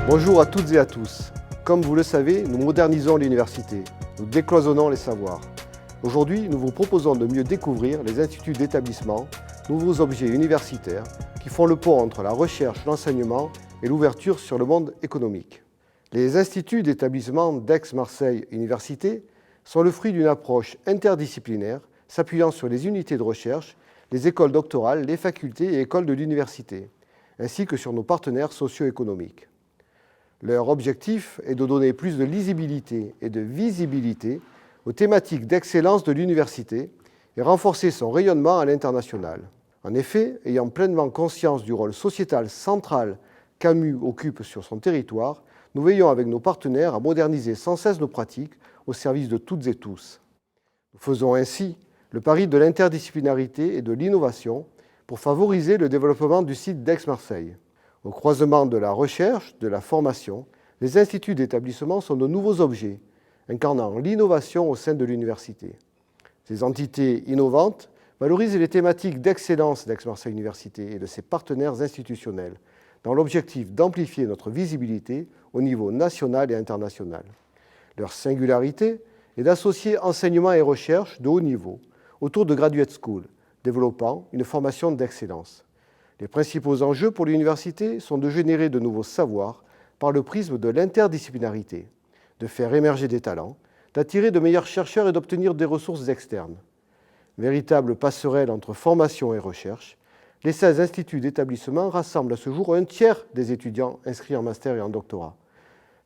Bonjour à toutes et à tous. Comme vous le savez, nous modernisons l'université. Nous décloisonnons les savoirs. Aujourd'hui, nous vous proposons de mieux découvrir les instituts d'établissement, nouveaux objets universitaires qui font le pont entre la recherche, l'enseignement et l'ouverture sur le monde économique. Les instituts d'établissement d'Aix-Marseille Université sont le fruit d'une approche interdisciplinaire s'appuyant sur les unités de recherche, les écoles doctorales, les facultés et écoles de l'université, ainsi que sur nos partenaires socio-économiques. Leur objectif est de donner plus de lisibilité et de visibilité aux thématiques d'excellence de l'université et renforcer son rayonnement à l'international. En effet, ayant pleinement conscience du rôle sociétal central qu'AMU occupe sur son territoire, nous veillons avec nos partenaires à moderniser sans cesse nos pratiques au service de toutes et tous. Nous faisons ainsi le pari de l'interdisciplinarité et de l'innovation pour favoriser le développement du site d'Aix-Marseille. Au croisement de la recherche, de la formation, les instituts d'établissement sont de nouveaux objets, incarnant l'innovation au sein de l'université. Ces entités innovantes valorisent les thématiques d'excellence d'Aix-Marseille Université et de ses partenaires institutionnels, dans l'objectif d'amplifier notre visibilité au niveau national et international. Leur singularité est d'associer enseignement et recherche de haut niveau autour de Graduate School, développant une formation d'excellence. Les principaux enjeux pour l'université sont de générer de nouveaux savoirs par le prisme de l'interdisciplinarité, de faire émerger des talents, d'attirer de meilleurs chercheurs et d'obtenir des ressources externes. Véritable passerelle entre formation et recherche, les 16 instituts d'établissement rassemblent à ce jour un tiers des étudiants inscrits en master et en doctorat.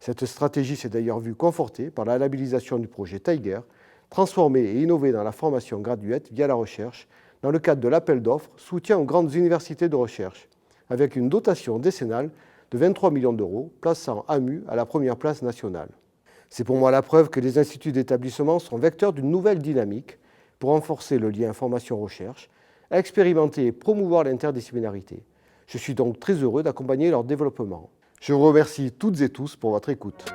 Cette stratégie s'est d'ailleurs vue confortée par la labellisation du projet Tiger, transformé et innové dans la formation graduate via la recherche, dans le cadre de l'appel d'offres soutien aux grandes universités de recherche, avec une dotation décennale de 23 millions d'euros, plaçant AMU à la première place nationale. C'est pour moi la preuve que les instituts d'établissement sont vecteurs d'une nouvelle dynamique pour renforcer le lien formation-recherche, expérimenter et promouvoir l'interdisciplinarité. Je suis donc très heureux d'accompagner leur développement. Je vous remercie toutes et tous pour votre écoute.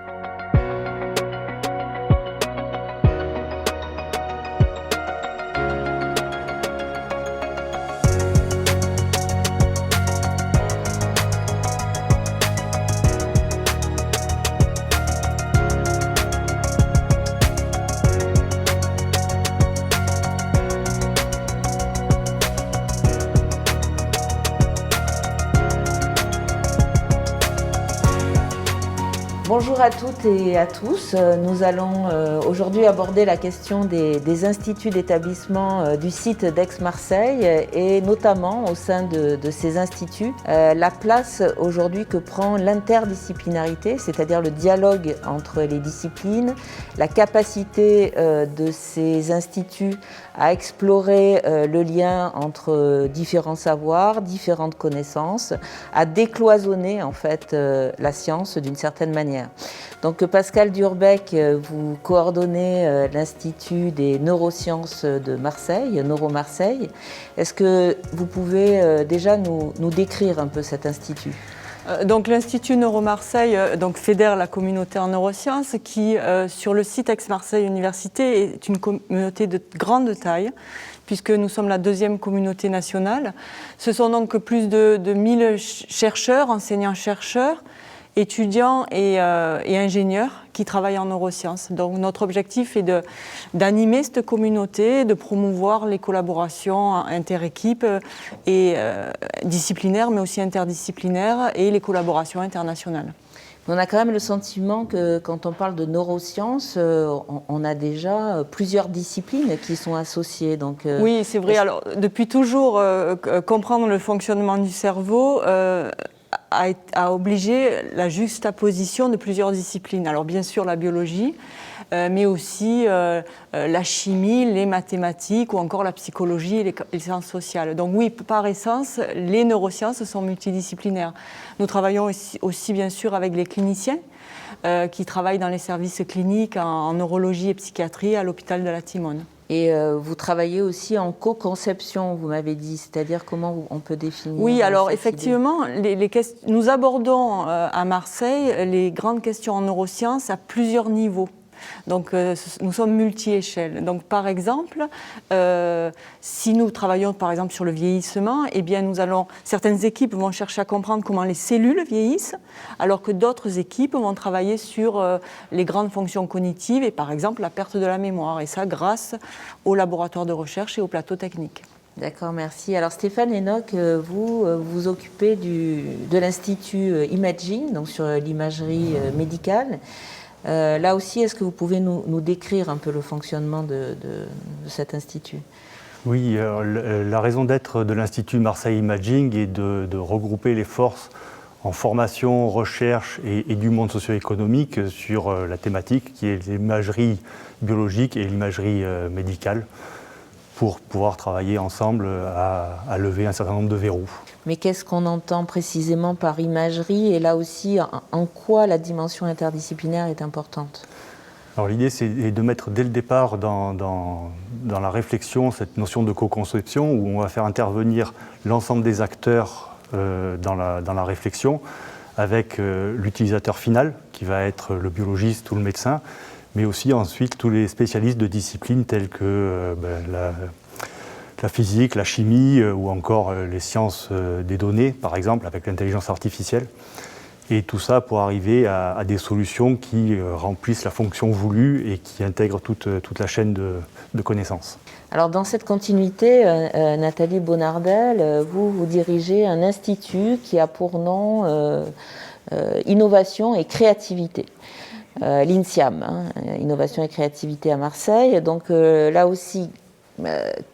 Bonjour à toutes et à tous. Nous allons aujourd'hui aborder la question des instituts d'établissement du site d'Aix-Marseille et notamment au sein de ces instituts, la place aujourd'hui que prend l'interdisciplinarité, c'est-à-dire le dialogue entre les disciplines, la capacité de ces instituts à explorer le lien entre différents savoirs, différentes connaissances, à décloisonner en fait la science d'une certaine manière. Donc Pascal Durbec, vous coordonnez l'Institut des neurosciences de Marseille, Neuro-Marseille. Est-ce que vous pouvez déjà nous décrire un peu cet institut ? Donc l'Institut Neuro-Marseille fédère la communauté en neurosciences qui, sur le site Aix-Marseille Université, est une communauté de grande taille, puisque nous sommes la deuxième communauté nationale. Ce sont donc plus de 1000 chercheurs, enseignants-chercheurs, étudiants et ingénieurs qui travaillent en neurosciences. Donc notre objectif est d'animer cette communauté, de promouvoir les collaborations interéquipes et disciplinaires, mais aussi interdisciplinaires, et les collaborations internationales. On a quand même le sentiment que quand on parle de neurosciences, on a déjà plusieurs disciplines qui sont associées. Donc, oui, c'est vrai. Alors, depuis toujours, comprendre le fonctionnement du cerveau a obligé la juxtaposition de plusieurs disciplines. Alors bien sûr la biologie, mais aussi la chimie, les mathématiques ou encore la psychologie et les sciences sociales. Donc oui, par essence, les neurosciences sont multidisciplinaires. Nous travaillons aussi bien sûr avec les cliniciens qui travaillent dans les services cliniques en neurologie et psychiatrie à l'hôpital de la Timone. Et vous travaillez aussi en co-conception, vous m'avez dit, c'est-à-dire comment on peut définir? Oui, alors effectivement, nous abordons à Marseille les grandes questions en neurosciences à plusieurs niveaux. Donc nous sommes multi-échelles. Donc par exemple, si nous travaillons par exemple sur le vieillissement, eh bien certaines équipes vont chercher à comprendre comment les cellules vieillissent, alors que d'autres équipes vont travailler sur les grandes fonctions cognitives et par exemple la perte de la mémoire. Et ça grâce aux laboratoires de recherche et aux plateaux techniques. D'accord, merci. Alors Stéphane Enoch, vous vous occupez de l'Institut Imaging, donc sur l'imagerie médicale. Là aussi, est-ce que vous pouvez nous décrire un peu le fonctionnement de cet institut ? Oui, la raison d'être de l'Institut Marseille Imaging est de regrouper les forces en formation, recherche et du monde socio-économique sur la thématique qui est l'imagerie biologique et l'imagerie médicale, pour pouvoir travailler ensemble à lever un certain nombre de verrous. Mais qu'est-ce qu'on entend précisément par imagerie et là aussi, en quoi la dimension interdisciplinaire est importante ? Alors l'idée, c'est de mettre dès le départ dans la réflexion cette notion de co-conception où on va faire intervenir l'ensemble des acteurs dans la réflexion avec l'utilisateur final qui va être le biologiste ou le médecin, mais aussi ensuite tous les spécialistes de disciplines telles que la physique, la chimie ou encore les sciences des données, par exemple, avec l'intelligence artificielle. Et tout ça pour arriver à des solutions qui remplissent la fonction voulue et qui intègrent toute la chaîne de connaissances. Alors dans cette continuité, Nathalie Bonardel, vous dirigez un institut qui a pour nom Innovation et Créativité. L'INSIAM, Innovation et Créativité à Marseille. Donc là aussi,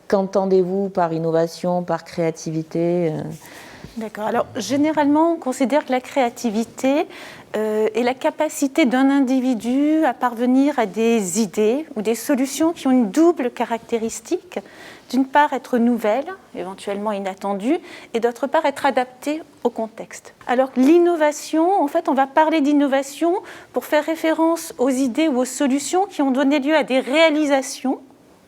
qu'entendez-vous par innovation, par créativité ? D'accord. Alors, généralement, on considère que la créativité est la capacité d'un individu à parvenir à des idées ou des solutions qui ont une double caractéristique. D'une part, être nouvelles, éventuellement inattendues, et d'autre part, être adaptées au contexte. Alors, l'innovation, en fait, on va parler d'innovation pour faire référence aux idées ou aux solutions qui ont donné lieu à des réalisations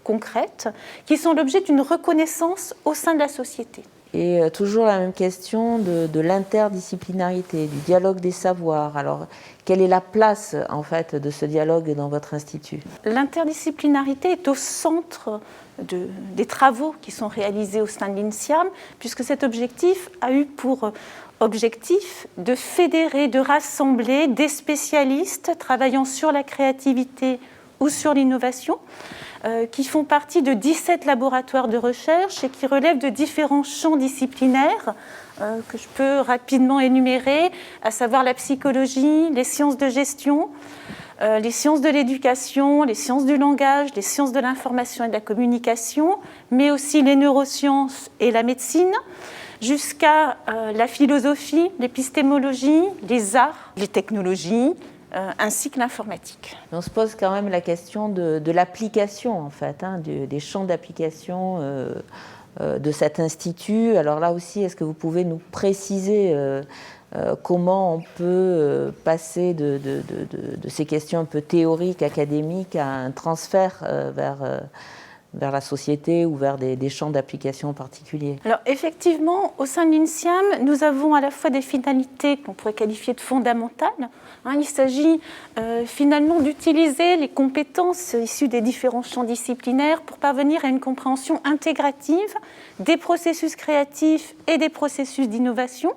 concrètes qui sont l'objet d'une reconnaissance au sein de la société. Et toujours la même question de l'interdisciplinarité, du dialogue des savoirs. Alors, quelle est la place, en fait, de ce dialogue dans votre institut ? L'interdisciplinarité est au centre des travaux qui sont réalisés au sein de l'INSIAM, puisque cet objectif a eu pour objectif de fédérer, de rassembler des spécialistes travaillant sur la créativité ou sur l'innovation, qui font partie de 17 laboratoires de recherche et qui relèvent de différents champs disciplinaires que je peux rapidement énumérer, à savoir la psychologie, les sciences de gestion, les sciences de l'éducation, les sciences du langage, les sciences de l'information et de la communication, mais aussi les neurosciences et la médecine, jusqu'à la philosophie, l'épistémologie, les arts, les technologies, ainsi que l'informatique. On se pose quand même la question de l'application, en fait, des champs d'application de cet institut. Alors là aussi, est-ce que vous pouvez nous préciser comment on peut passer de ces questions un peu théoriques, académiques, à un transfert vers la société ou vers des champs d'application particuliers ? Alors effectivement, au sein de l'INSIAM, nous avons à la fois des finalités qu'on pourrait qualifier de fondamentales. Il s'agit finalement d'utiliser les compétences issues des différents champs disciplinaires pour parvenir à une compréhension intégrative des processus créatifs et des processus d'innovation.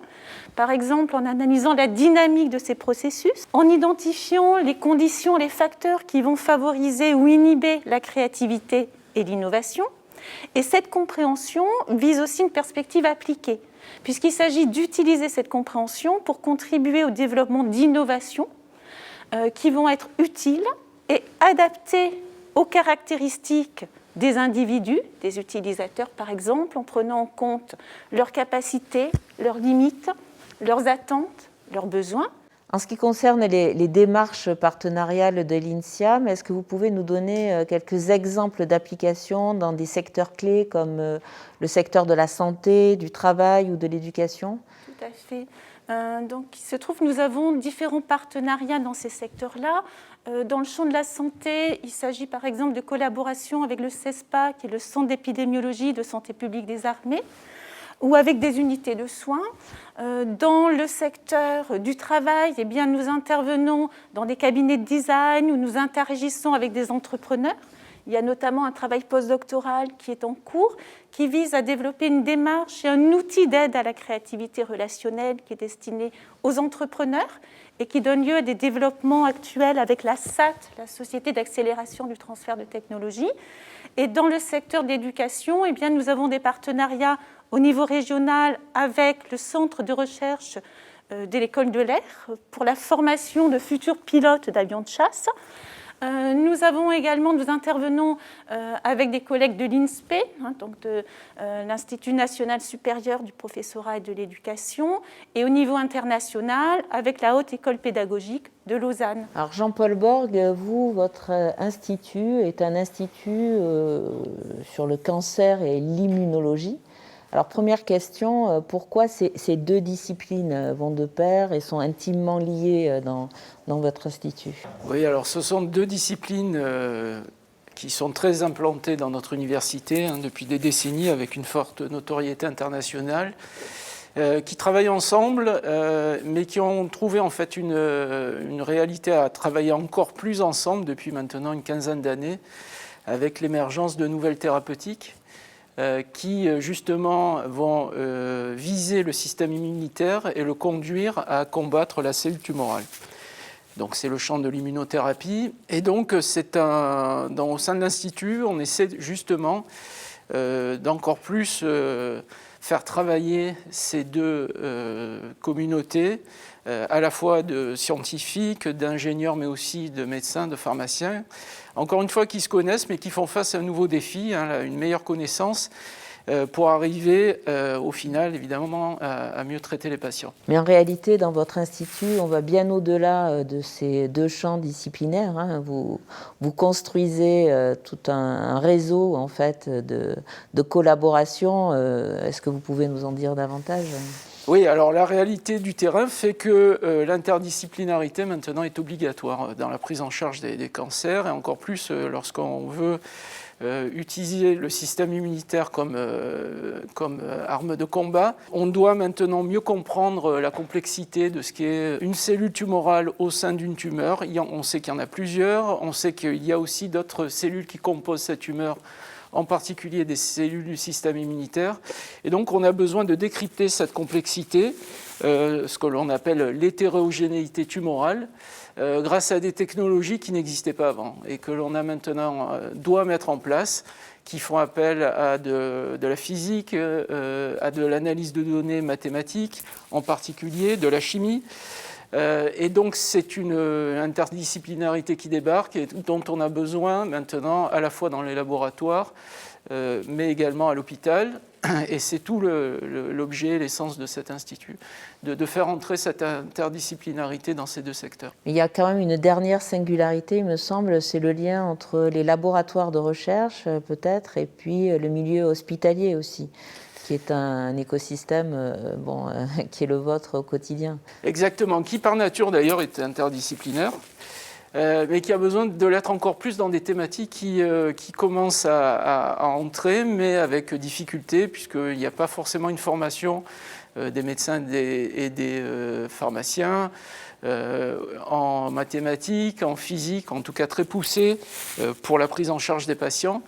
Par exemple, en analysant la dynamique de ces processus, en identifiant les conditions, les facteurs qui vont favoriser ou inhiber la créativité et l'innovation. Et cette compréhension vise aussi une perspective appliquée, puisqu'il s'agit d'utiliser cette compréhension pour contribuer au développement d'innovations qui vont être utiles et adaptées aux caractéristiques des individus, des utilisateurs par exemple, en prenant en compte leurs capacités, leurs limites, leurs attentes, leurs besoins. En ce qui concerne les démarches partenariales de l'INSIAM, est-ce que vous pouvez nous donner quelques exemples d'applications dans des secteurs clés comme le secteur de la santé, du travail ou de l'éducation ? Tout à fait. Donc, il se trouve que nous avons différents partenariats dans ces secteurs-là. Dans le champ de la santé, il s'agit par exemple de collaboration avec le CESPA, qui est le Centre d'épidémiologie de santé publique des armées. ou avec des unités de soins. Dans le secteur du travail, eh bien, nous intervenons dans des cabinets de design où nous interagissons avec des entrepreneurs. Il y a notamment un travail postdoctoral qui est en cours, qui vise à développer une démarche et un outil d'aide à la créativité relationnelle qui est destiné aux entrepreneurs et qui donne lieu à des développements actuels avec la SAT, la Société d'accélération du transfert de technologie. Et dans le secteur de l'éducation, eh bien, nous avons des partenariats au niveau régional avec le centre de recherche de l'école de l'air pour la formation de futurs pilotes d'avions de chasse. Nous intervenons avec des collègues de l'INSPE, donc de l'Institut national supérieur du professorat et de l'éducation, et au niveau international avec la Haute École pédagogique de Lausanne. Alors Jean-Paul Borg, vous, votre institut est un institut sur le cancer et l'immunologie. Alors première question, pourquoi ces deux disciplines vont de pair et sont intimement liées dans votre institut? Oui, alors ce sont deux disciplines qui sont très implantées dans notre université depuis des décennies avec une forte notoriété internationale, qui travaillent ensemble, mais qui ont trouvé en fait une réalité à travailler encore plus ensemble depuis maintenant une quinzaine d'années avec l'émergence de nouvelles thérapeutiques qui justement vont viser le système immunitaire et le conduire à combattre la cellule tumorale. Donc c'est le champ de l'immunothérapie. Et donc au sein de l'Institut, on essaie justement d'encore plus faire travailler ces deux communautés, à la fois de scientifiques, d'ingénieurs, mais aussi de médecins, de pharmaciens, encore une fois qui se connaissent, mais qui font face à un nouveau défi, une meilleure connaissance, pour arriver au final, évidemment, à mieux traiter les patients. Mais en réalité, dans votre institut, on va bien au-delà de ces deux champs disciplinaires. Vous construisez tout un réseau en fait, de collaboration. Est-ce que vous pouvez nous en dire davantage ? Oui, alors la réalité du terrain fait que l'interdisciplinarité maintenant est obligatoire dans la prise en charge des cancers, et encore plus lorsqu'on veut utiliser le système immunitaire comme arme de combat. On doit maintenant mieux comprendre la complexité de ce qu'est une cellule tumorale au sein d'une tumeur. On sait qu'il y en a plusieurs, on sait qu'il y a aussi d'autres cellules qui composent cette tumeur, en particulier des cellules du système immunitaire. Et donc on a besoin de décrypter cette complexité, ce que l'on appelle l'hétérogénéité tumorale, grâce à des technologies qui n'existaient pas avant et que l'on a maintenant doit mettre en place, qui font appel à de la physique, à de l'analyse de données mathématiques, en particulier de la chimie. Et donc c'est une interdisciplinarité qui débarque et dont on a besoin maintenant à la fois dans les laboratoires, mais également à l'hôpital. Et c'est tout l'objet, l'essence de cet institut, de faire entrer cette interdisciplinarité dans ces deux secteurs. Il y a quand même une dernière singularité, il me semble, c'est le lien entre les laboratoires de recherche, peut-être, et puis le milieu hospitalier aussi, qui est un écosystème qui est le vôtre au quotidien. Exactement, qui par nature d'ailleurs est interdisciplinaire, mais qui a besoin de l'être encore plus dans des thématiques qui commencent à entrer, mais avec difficulté, puisqu'il n'y a pas forcément une formation des médecins et des pharmaciens, en mathématiques, en physique, en tout cas très poussée pour la prise en charge des patients.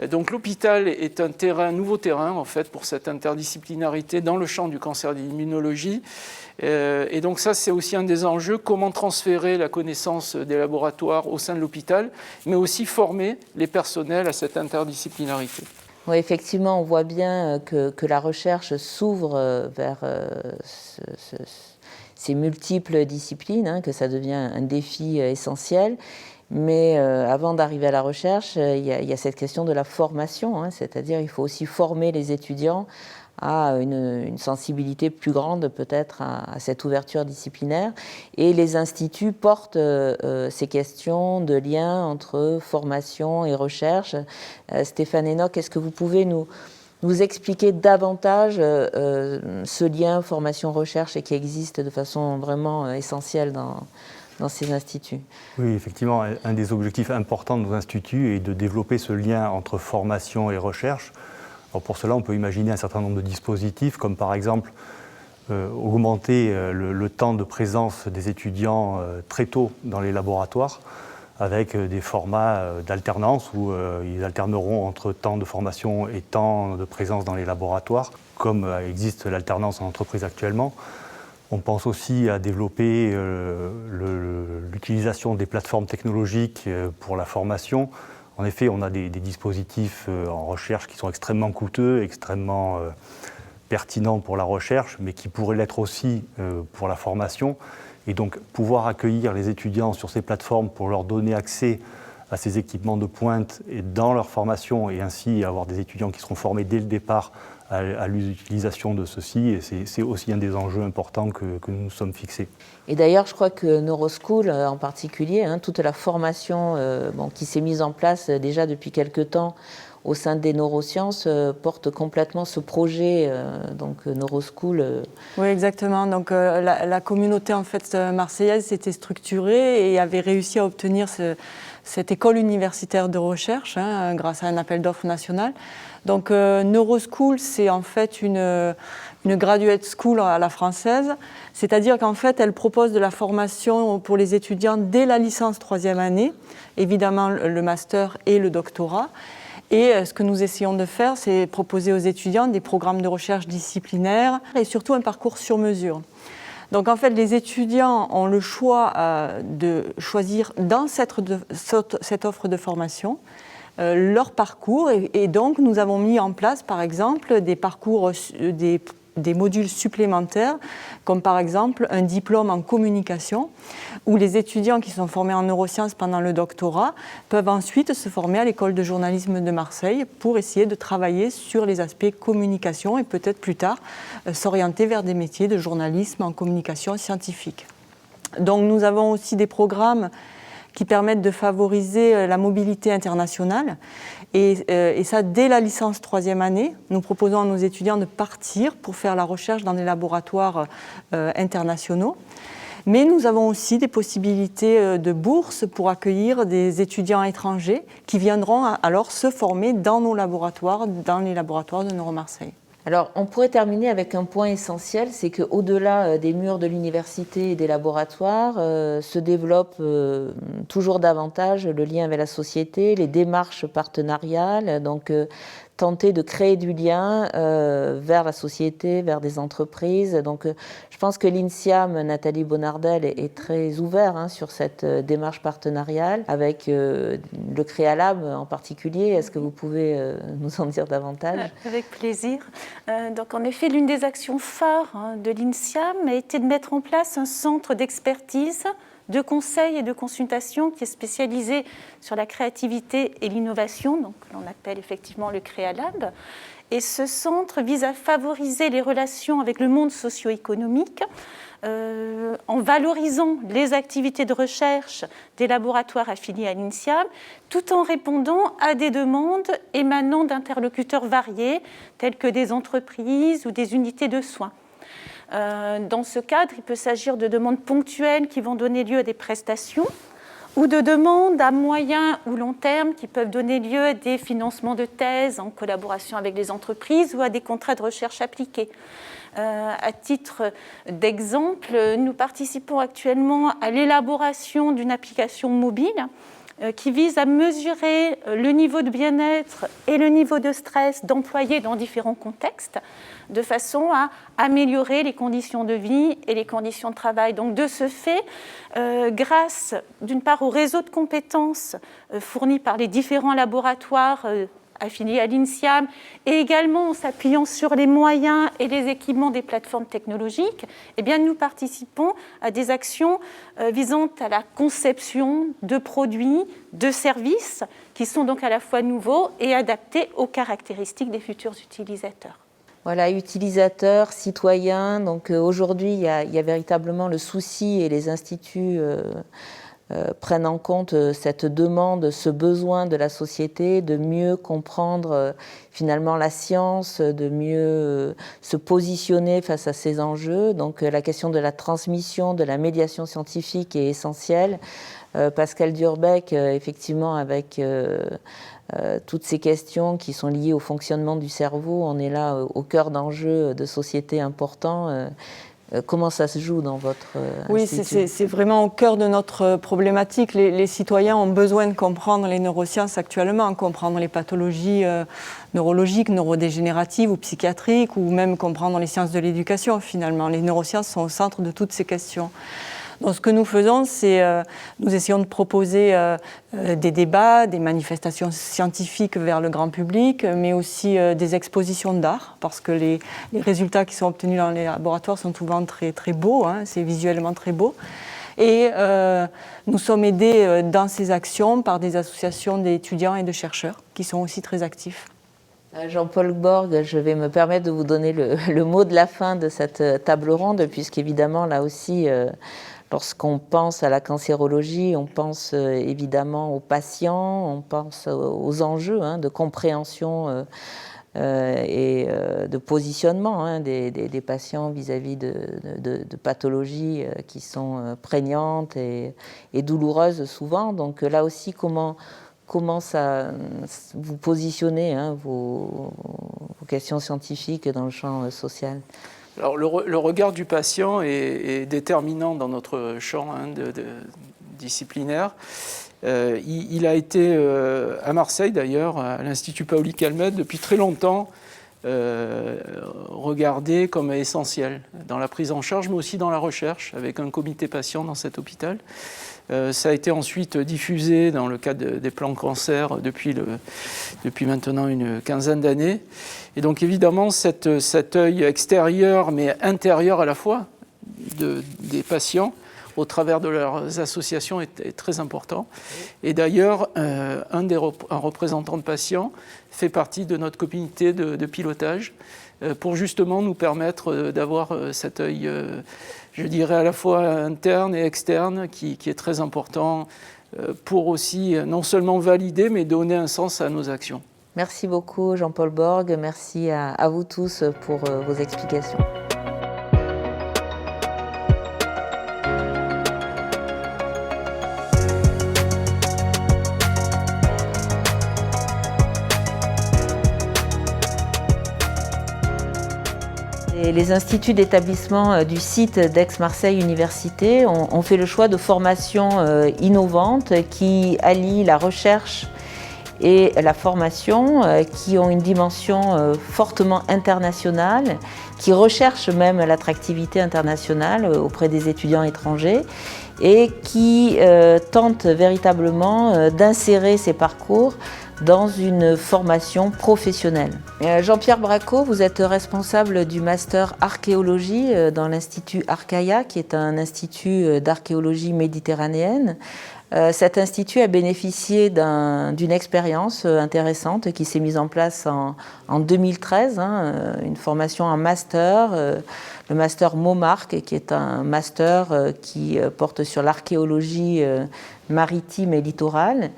Donc l'hôpital est un nouveau terrain en fait pour cette interdisciplinarité dans le champ du cancer et de l'immunologie. Et donc ça c'est aussi un des enjeux, comment transférer la connaissance des laboratoires au sein de l'hôpital, mais aussi former les personnels à cette interdisciplinarité. Oui, effectivement, on voit bien que la recherche s'ouvre vers ces multiples disciplines, que ça devient un défi essentiel. Mais avant d'arriver à la recherche, il y a cette question de la formation, c'est-à-dire il faut aussi former les étudiants à une sensibilité plus grande peut-être à cette ouverture disciplinaire. Et les instituts portent ces questions de lien entre formation et recherche. Stéphane Enoch, est-ce que vous pouvez nous expliquer davantage ce lien formation-recherche et qui existe de façon vraiment essentielle dans ces instituts? Oui, effectivement, un des objectifs importants de nos instituts est de développer ce lien entre formation et recherche. Alors pour cela, on peut imaginer un certain nombre de dispositifs, comme par exemple augmenter le temps de présence des étudiants très tôt dans les laboratoires, avec des formats d'alternance où ils alterneront entre temps de formation et temps de présence dans les laboratoires, comme existe l'alternance en entreprise actuellement. On pense aussi à développer l'utilisation des plateformes technologiques pour la formation. En effet, on a des dispositifs en recherche qui sont extrêmement coûteux, extrêmement pertinents pour la recherche, mais qui pourraient l'être aussi pour la formation. Et donc, pouvoir accueillir les étudiants sur ces plateformes pour leur donner accès à ces équipements de pointe et dans leur formation, et ainsi avoir des étudiants qui seront formés dès le départ à l'utilisation de ceci. Et c'est aussi un des enjeux importants que nous nous sommes fixés. Et d'ailleurs, je crois que Neuroschool en particulier, toute la formation qui s'est mise en place déjà depuis quelque temps au sein des neurosciences porte complètement ce projet, Neuroschool. Oui, exactement. Donc la communauté en fait marseillaise s'était structurée et avait réussi à obtenir cette école universitaire de recherche grâce à un appel d'offres national. Donc Neuroschool, c'est en fait une graduate school à la française, c'est-à-dire qu'en fait, elle propose de la formation pour les étudiants dès la licence 3e année, évidemment le master et le doctorat. Et ce que nous essayons de faire, c'est proposer aux étudiants des programmes de recherche disciplinaires et surtout un parcours sur mesure. Donc en fait, les étudiants ont le choix de choisir dans cette offre de formation leur parcours et donc nous avons mis en place par exemple des parcours, des modules supplémentaires comme par exemple un diplôme en communication où les étudiants qui sont formés en neurosciences pendant le doctorat peuvent ensuite se former à l'école de journalisme de Marseille pour essayer de travailler sur les aspects communication et peut-être plus tard s'orienter vers des métiers de journalisme en communication scientifique. Donc nous avons aussi des programmes qui permettent de favoriser la mobilité internationale. Et ça, dès la licence 3e année, nous proposons à nos étudiants de partir pour faire la recherche dans des laboratoires internationaux. Mais nous avons aussi des possibilités de bourse pour accueillir des étudiants étrangers qui viendront alors se former dans nos laboratoires, dans les laboratoires de Neuromarseille. Alors, on pourrait terminer avec un point essentiel, c'est qu'au-delà des murs de l'université et des laboratoires, se développe toujours davantage le lien avec la société, les démarches partenariales, donc tenter de créer du lien vers la société, vers des entreprises. Donc, je pense que l'INSIAM, Nathalie Bonardel, est très ouvert sur cette démarche partenariale, avec le Créalab en particulier. Est-ce que vous pouvez nous en dire davantage ? Avec plaisir. Donc, en effet, l'une des actions phares de l'INSIAM a été de mettre en place un centre d'expertise, de conseil et de consultation qui est spécialisé sur la créativité et l'innovation, donc l'on appelle effectivement le Créalab. Et ce centre vise à favoriser les relations avec le monde socio-économique en valorisant les activités de recherche des laboratoires affiliés à l'INSIAM, tout en répondant à des demandes émanant d'interlocuteurs variés, tels que des entreprises ou des unités de soins. Dans ce cadre, il peut s'agir de demandes ponctuelles qui vont donner lieu à des prestations ou de demandes à moyen ou long terme qui peuvent donner lieu à des financements de thèses en collaboration avec les entreprises ou à des contrats de recherche appliqués. À titre d'exemple, nous participons actuellement à l'élaboration d'une application mobile qui vise à mesurer le niveau de bien-être et le niveau de stress d'employés dans différents contextes, de façon à améliorer les conditions de vie et les conditions de travail. Donc de ce fait, grâce d'une part au réseau de compétences fourni par les différents laboratoires affiliés à l'INSIAM, et également en s'appuyant sur les moyens et les équipements des plateformes technologiques, eh bien, nous participons à des actions visant à la conception de produits, de services qui sont donc à la fois nouveaux et adaptés aux caractéristiques des futurs utilisateurs. Voilà, utilisateurs, citoyens. Donc aujourd'hui, il y a véritablement le souci, et les instituts prennent en compte cette demande, ce besoin de la société de mieux comprendre finalement la science, de mieux se positionner face à ces enjeux. Donc la question de la transmission, de la médiation scientifique est essentielle. Pascal Durbeck, effectivement, avec toutes ces questions qui sont liées au fonctionnement du cerveau, on est là au cœur d'enjeux de société importants. Comment ça se joue dans votre Oui, institut ? c'est vraiment au cœur de notre problématique. Les citoyens ont besoin de comprendre les neurosciences actuellement, comprendre les pathologies neurologiques, neurodégénératives ou psychiatriques, ou même comprendre les sciences de l'éducation finalement. Les neurosciences sont au centre de toutes ces questions. Donc, ce que nous faisons, c'est nous essayons de proposer des débats, des manifestations scientifiques vers le grand public, mais aussi des expositions d'art, parce que les résultats qui sont obtenus dans les laboratoires sont souvent très, très beaux, hein, c'est visuellement très beau. Et nous sommes aidés dans ces actions par des associations d'étudiants et de chercheurs qui sont aussi très actifs. Jean-Paul Borg, je vais me permettre de vous donner le mot de la fin de cette table ronde, puisqu'évidemment, là aussi, lorsqu'on pense à la cancérologie, on pense évidemment aux patients, on pense aux enjeux de compréhension et de positionnement des patients vis-à-vis de pathologies qui sont prégnantes et douloureuses souvent. Donc là aussi, comment ça, vous positionnez vos questions scientifiques dans le champ social ? Alors, le regard du patient est déterminant dans notre champ disciplinaire. Il a été, à Marseille d'ailleurs, à l'Institut Paoli Calmette, depuis très longtemps, regardé comme essentiel dans la prise en charge, mais aussi dans la recherche, avec un comité patient dans cet hôpital. Ça a été ensuite diffusé dans le cadre des plans cancer depuis maintenant une quinzaine d'années. Et donc évidemment, cet œil extérieur mais intérieur à la fois des patients au travers de leurs associations est très important. Et d'ailleurs, un représentant de patients fait partie de notre comité de pilotage pour justement nous permettre d'avoir cet œil, je dirais, à la fois interne et externe qui est très important pour aussi non seulement valider, mais donner un sens à nos actions. Merci beaucoup Jean-Paul Borg, merci à vous tous pour vos explications. Les instituts d'établissement du site d'Aix-Marseille Université ont fait le choix de formations innovantes qui allient la recherche et la formation, qui ont une dimension fortement internationale, qui recherchent même l'attractivité internationale auprès des étudiants étrangers et qui tentent véritablement d'insérer ces parcours dans une formation professionnelle. Jean-Pierre Bracco, vous êtes responsable du master archéologie dans l'Institut Arcaia, qui est un institut d'archéologie méditerranéenne. Cet institut a bénéficié d'une expérience intéressante qui s'est mise en place en 2013, une formation en master, le master Montmarc, qui est un master qui porte sur l'archéologie maritime et littorale.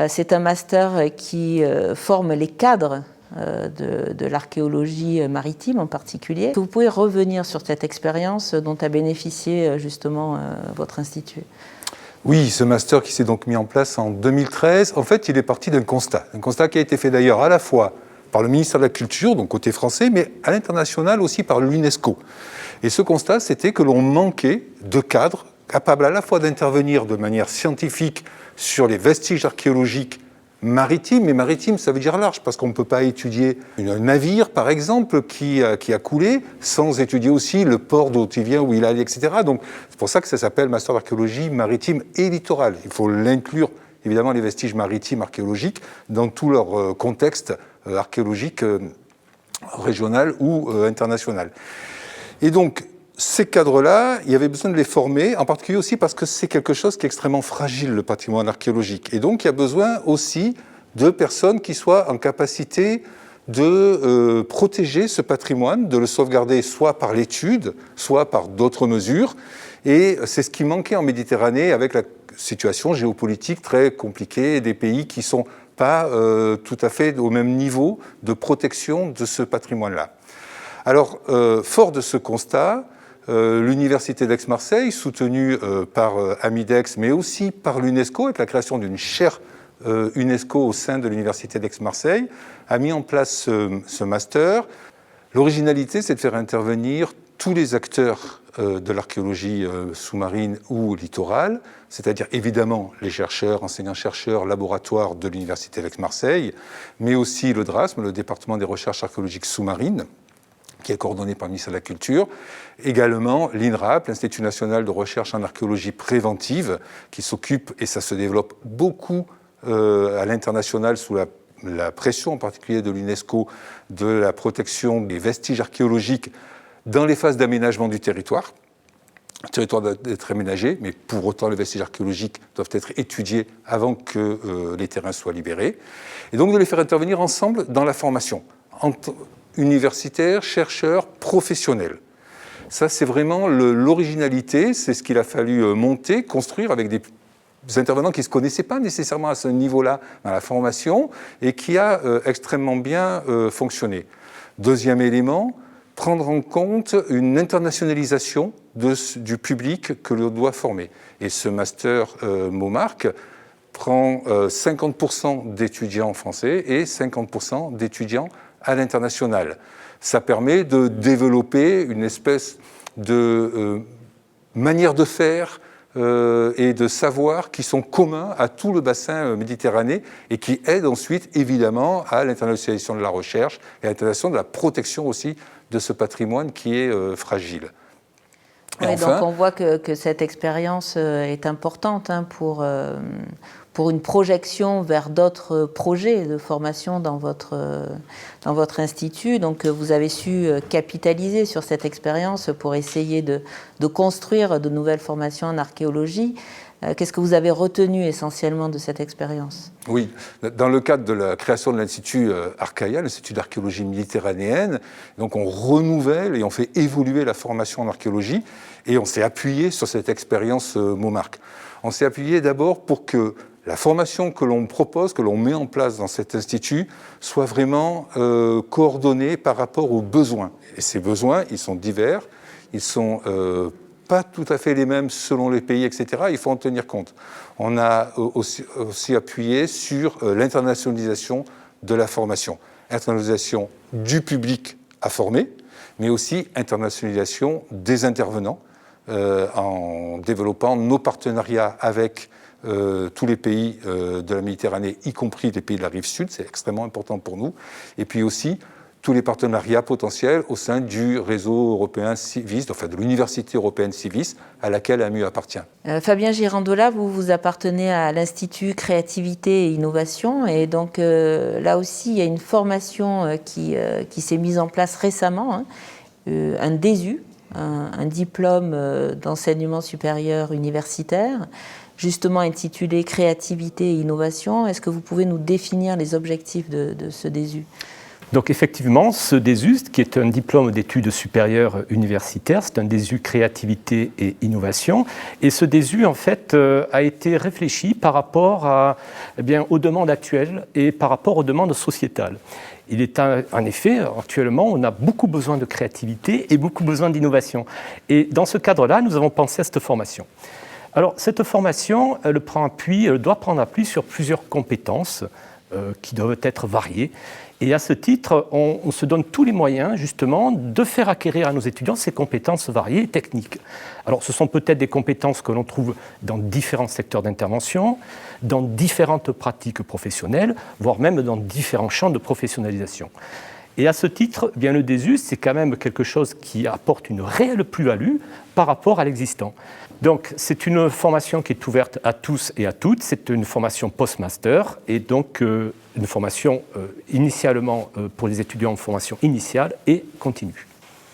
C'est un master qui forme les cadres de l'archéologie maritime en particulier. Vous pouvez revenir sur cette expérience dont a bénéficié justement votre institut? Oui, ce master qui s'est donc mis en place en 2013, en fait, il est parti d'un constat qui a été fait d'ailleurs à la fois par le ministère de la Culture, donc côté français, mais à l'international aussi par l'UNESCO. Et ce constat, c'était que l'on manquait de cadres capables à la fois d'intervenir de manière scientifique sur les vestiges archéologiques maritimes, mais maritime, ça veut dire large, parce qu'on ne peut pas étudier un navire, par exemple, qui a coulé, sans étudier aussi le port d'où il vient, où il allait, etc. Donc, c'est pour ça que ça s'appelle Master d'archéologie maritime et littorale. Il faut l'inclure, évidemment, les vestiges maritimes archéologiques dans tout leur contexte archéologique régional ou international. Et donc, ces cadres-là, il y avait besoin de les former, en particulier aussi parce que c'est quelque chose qui est extrêmement fragile, le patrimoine archéologique. Et donc, il y a besoin aussi de personnes qui soient en capacité de protéger ce patrimoine, de le sauvegarder soit par l'étude, soit par d'autres mesures. Et c'est ce qui manquait en Méditerranée avec la situation géopolitique très compliquée et des pays qui ne sont pas tout à fait au même niveau de protection de ce patrimoine-là. Alors, fort de ce constat, l'Université d'Aix-Marseille, soutenue par Amidex, mais aussi par l'UNESCO, avec la création d'une chaire UNESCO au sein de l'Université d'Aix-Marseille, a mis en place ce master. L'originalité, c'est de faire intervenir tous les acteurs de l'archéologie sous-marine ou littorale, c'est-à-dire évidemment les chercheurs, enseignants-chercheurs, laboratoires de l'Université d'Aix-Marseille, mais aussi le DRASM, le département des recherches archéologiques sous-marines, qui est coordonné par le ministère de la Culture, également l'INRAP, l'Institut national de recherche en archéologie préventive, qui s'occupe, et ça se développe beaucoup à l'international sous la pression en particulier de l'UNESCO, de la protection des vestiges archéologiques dans les phases d'aménagement du territoire. Le territoire doit être aménagé, mais pour autant les vestiges archéologiques doivent être étudiés avant que les terrains soient libérés. Et donc de les faire intervenir ensemble dans la formation, universitaires, chercheurs, professionnels. Ça, c'est vraiment l'originalité, c'est ce qu'il a fallu monter, construire avec des intervenants qui ne se connaissaient pas nécessairement à ce niveau-là dans la formation et qui a extrêmement bien fonctionné. Deuxième élément, prendre en compte une internationalisation du public que l'on doit former. Et ce master Momark prend 50% d'étudiants français et 50% d'étudiants à l'international. Ça permet de développer une espèce de manière de faire et de savoir qui sont communs à tout le bassin méditerranéen et qui aident ensuite évidemment à l'internationalisation de la recherche et à l'internationalisation de la protection aussi de ce patrimoine qui est fragile. Oui, enfin, donc on voit que cette expérience est importante pour une projection vers d'autres projets de formation dans votre institut. Donc vous avez su capitaliser sur cette expérience pour essayer de construire de nouvelles formations en archéologie. Qu'est-ce que vous avez retenu essentiellement de cette expérience ? Oui, dans le cadre de la création de l'Institut Archaia, l'Institut d'archéologie méditerranéenne, donc on renouvelle et on fait évoluer la formation en archéologie et on s'est appuyé sur cette expérience Momark. On s'est appuyé d'abord pour que la formation que l'on propose, que l'on met en place dans cet institut, soit vraiment coordonnée par rapport aux besoins. Et ces besoins, ils sont divers, ils sont pas tout à fait les mêmes selon les pays, etc. Il faut en tenir compte. On a aussi appuyé sur l'internationalisation de la formation. Internationalisation du public à former, mais aussi internationalisation des intervenants en développant nos partenariats avec tous les pays de la Méditerranée, y compris les pays de la rive sud, c'est extrêmement important pour nous. Et puis aussi tous les partenariats potentiels au sein du réseau européen Civis, enfin de l'Université européenne Civis, à laquelle AMU appartient. Fabien Girandola, vous appartenez à l'Institut Créativité et Innovation, et donc là aussi il y a une formation qui s'est mise en place récemment, un DESU, un diplôme d'enseignement supérieur universitaire, justement intitulé Créativité et Innovation. Est-ce que vous pouvez nous définir les objectifs de ce DESU ? Donc effectivement, ce DESU, qui est un diplôme d'études supérieures universitaires, c'est un DESU créativité et innovation. Et ce DESU, en fait, a été réfléchi par rapport aux demandes actuelles et par rapport aux demandes sociétales. Il est en effet, actuellement, on a beaucoup besoin de créativité et beaucoup besoin d'innovation. Et dans ce cadre-là, nous avons pensé à cette formation. Alors, cette formation, elle doit prendre appui sur plusieurs compétences qui doivent être variées. Et à ce titre, on se donne tous les moyens, justement, de faire acquérir à nos étudiants ces compétences variées et techniques. Alors, ce sont peut-être des compétences que l'on trouve dans différents secteurs d'intervention, dans différentes pratiques professionnelles, voire même dans différents champs de professionnalisation. Et à ce titre, bien, le DESU, c'est quand même quelque chose qui apporte une réelle plus-value par rapport à l'existant. Donc, c'est une formation qui est ouverte à tous et à toutes. C'est une formation post-master et donc une formation initialement pour les étudiants en formation initiale et continue.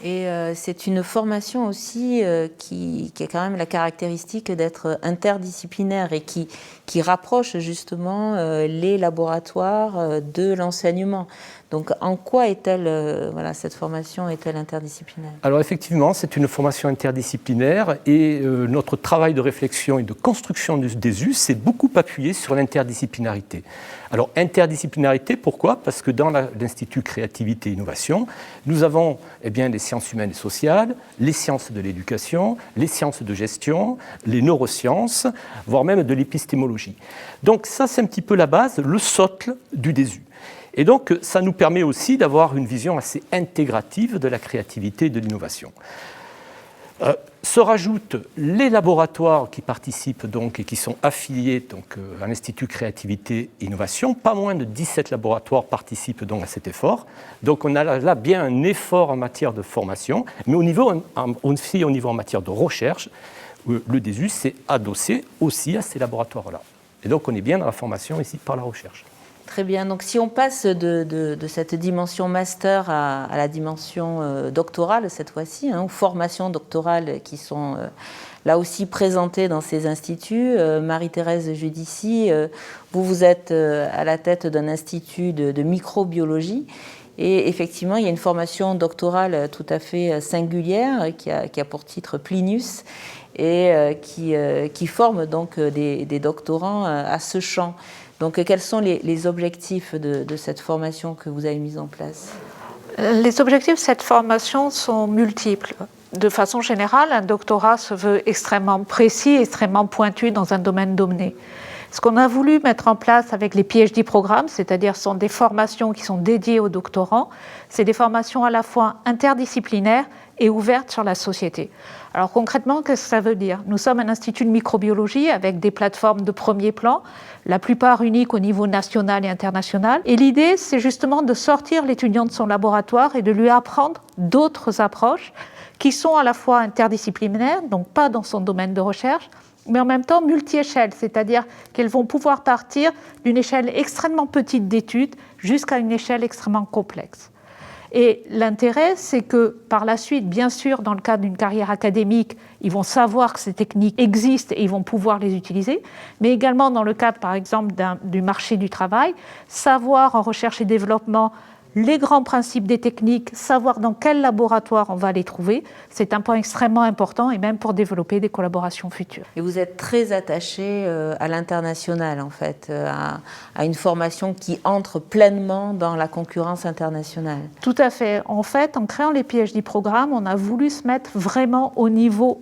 Et c'est une formation aussi qui a quand même la caractéristique d'être interdisciplinaire et qui rapproche justement les laboratoires de l'enseignement. Donc en quoi est-elle, cette formation est-elle interdisciplinaire? Alors effectivement, c'est une formation interdisciplinaire et notre travail de réflexion et de construction des US s'est beaucoup appuyé sur l'interdisciplinarité. Alors interdisciplinarité, pourquoi? Parce que dans l'Institut Créativité et Innovation, nous avons les sciences humaines et sociales, les sciences de l'éducation, les sciences de gestion, les neurosciences, voire même de l'épistémologie. Donc ça, c'est un petit peu la base, le socle du DESU. Et donc, ça nous permet aussi d'avoir une vision assez intégrative de la créativité et de l'innovation. Se rajoutent les laboratoires qui participent donc et qui sont affiliés donc, à l'Institut Créativité et Innovation. Pas moins de 17 laboratoires participent donc à cet effort. Donc on a là bien un effort en matière de formation, mais aussi au niveau en matière de recherche, le DESU s'est adossé aussi à ces laboratoires-là. Et donc on est bien dans la formation ici par la recherche. Très bien. Donc, si on passe de cette dimension master à la dimension doctorale, cette fois-ci, ou formation doctorale qui sont là aussi présentées dans ces instituts, Marie-Thérèse Judici, vous êtes à la tête d'un institut de microbiologie. Et effectivement, il y a une formation doctorale tout à fait singulière qui a pour titre Plinius et qui forme donc des doctorants à ce champ. Donc, quels sont les objectifs de cette formation que vous avez mise en place? Les objectifs de cette formation sont multiples. De façon générale, un doctorat se veut extrêmement précis, extrêmement pointu dans un domaine donné. Ce qu'on a voulu mettre en place avec les PhD programmes, c'est-à-dire sont des formations qui sont dédiées aux doctorants, c'est des formations à la fois interdisciplinaires et ouvertes sur la société. Alors concrètement, qu'est-ce que ça veut dire? Nous sommes un institut de microbiologie avec des plateformes de premier plan, la plupart uniques au niveau national et international. Et l'idée, c'est justement de sortir l'étudiant de son laboratoire et de lui apprendre d'autres approches qui sont à la fois interdisciplinaires, donc pas dans son domaine de recherche, mais en même temps multi-échelles, c'est-à-dire qu'elles vont pouvoir partir d'une échelle extrêmement petite d'études jusqu'à une échelle extrêmement complexe. Et l'intérêt, c'est que par la suite, bien sûr, dans le cadre d'une carrière académique, ils vont savoir que ces techniques existent et ils vont pouvoir les utiliser, mais également dans le cadre, par exemple, du marché du travail, savoir en recherche et développement les grands principes des techniques, savoir dans quel laboratoire on va les trouver, c'est un point extrêmement important et même pour développer des collaborations futures. Et vous êtes très attaché à l'international, en fait, à une formation qui entre pleinement dans la concurrence internationale. Tout à fait. En fait, en créant les PhD programmes, on a voulu se mettre vraiment au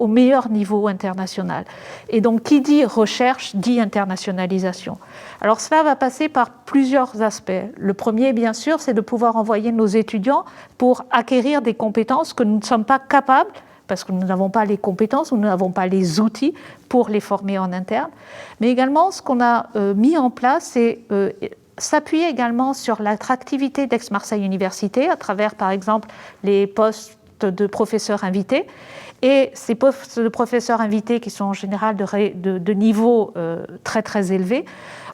meilleur niveau international. Et donc, qui dit recherche, dit internationalisation. Alors, cela va passer par plusieurs aspects. Le premier, bien sûr, c'est de pouvoir envoyer nos étudiants pour acquérir des compétences que nous ne sommes pas capables, parce que nous n'avons pas les compétences ou nous n'avons pas les outils pour les former en interne. Mais également, ce qu'on a mis en place, c'est s'appuyer également sur l'attractivité d'Aix-Marseille Université à travers, par exemple, les postes de professeurs invités. Et ces postes de professeurs invités, qui sont en général de niveau très très élevé,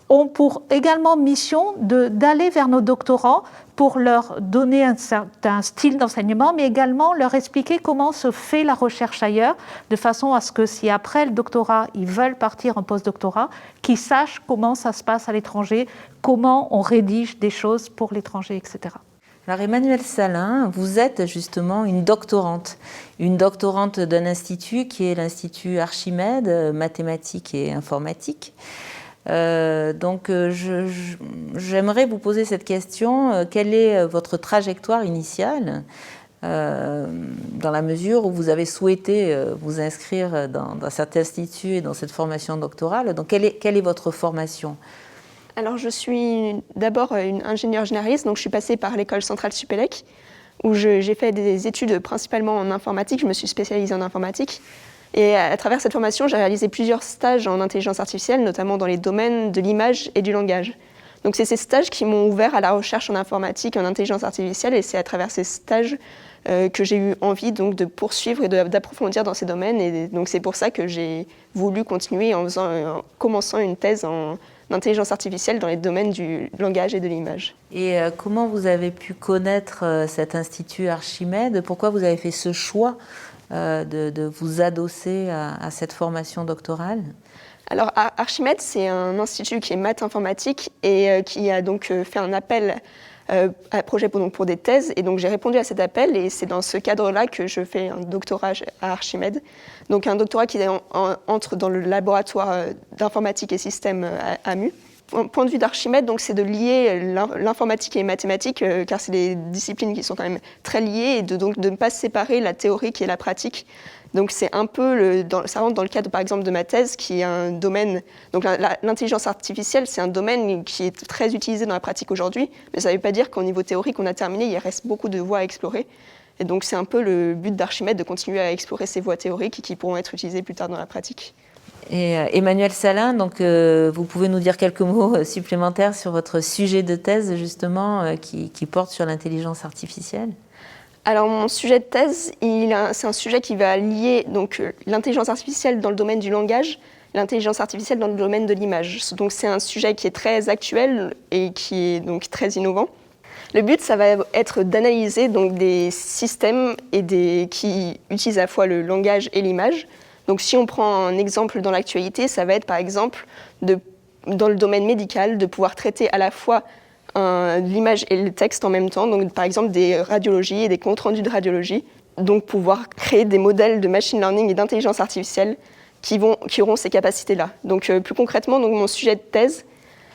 ont pour également mission d'aller vers nos doctorants pour leur donner un certain style d'enseignement, mais également leur expliquer comment se fait la recherche ailleurs, de façon à ce que si après le doctorat, ils veulent partir en post-doctorat, qu'ils sachent comment ça se passe à l'étranger, comment on rédige des choses pour l'étranger, etc. Alors Emmanuelle Salin, vous êtes justement une doctorante d'un institut qui est l'Institut Archimède, mathématiques et informatique. Donc j'aimerais vous poser cette question. Quelle est votre trajectoire initiale dans la mesure où vous avez souhaité vous inscrire dans cet institut et dans cette formation doctorale? Donc quelle est votre formation? Alors je suis d'abord une ingénieure généraliste, donc je suis passée par l'école centrale Supélec, où j'ai fait des études principalement en informatique, je me suis spécialisée en informatique. Et à travers cette formation, j'ai réalisé plusieurs stages en intelligence artificielle, notamment dans les domaines de l'image et du langage. Donc c'est ces stages qui m'ont ouvert à la recherche en informatique et en intelligence artificielle, et c'est à travers ces stages que j'ai eu envie donc, de poursuivre et d'approfondir dans ces domaines. Et donc c'est pour ça que j'ai voulu continuer en commençant une thèse en intelligence artificielle dans les domaines du langage et de l'image. Et comment vous avez pu connaître cet institut Archimède? Pourquoi vous avez fait ce choix de vous adosser à cette formation doctorale? Alors Archimède, c'est un institut qui est maths informatique et qui a donc fait un appel projet pour des thèses. Et donc j'ai répondu à cet appel et c'est dans ce cadre-là que je fais un doctorat à Archimède. Donc un doctorat qui entre dans le laboratoire d'informatique et système à MU. Point de vue d'Archimède, donc c'est de lier l'informatique et les mathématiques, car c'est des disciplines qui sont quand même très liées, et donc de ne pas séparer la théorique et la pratique. Donc c'est un peu, ça rentre dans le cadre par exemple de ma thèse, qui est un domaine, donc l'intelligence artificielle, c'est un domaine qui est très utilisé dans la pratique aujourd'hui, mais ça ne veut pas dire qu'au niveau théorique on a terminé, il reste beaucoup de voies à explorer. Et donc c'est un peu le but d'Archimède, de continuer à explorer ces voies théoriques qui pourront être utilisées plus tard dans la pratique. Et Emmanuel Salin, donc, vous pouvez nous dire quelques mots supplémentaires sur votre sujet de thèse, justement, qui porte sur l'intelligence artificielle? Alors, mon sujet de thèse, c'est un sujet qui va lier l'intelligence artificielle dans le domaine du langage, l'intelligence artificielle dans le domaine de l'image. Donc, c'est un sujet qui est très actuel et qui est donc très innovant. Le but, ça va être d'analyser donc des systèmes qui utilisent à la fois le langage et l'image. Donc si on prend un exemple dans l'actualité, ça va être par exemple, dans le domaine médical, de pouvoir traiter à la fois l'image et le texte en même temps, donc par exemple des radiologies et des comptes rendus de radiologie, donc pouvoir créer des modèles de machine learning et d'intelligence artificielle qui auront ces capacités-là. Donc plus concrètement, mon sujet de thèse,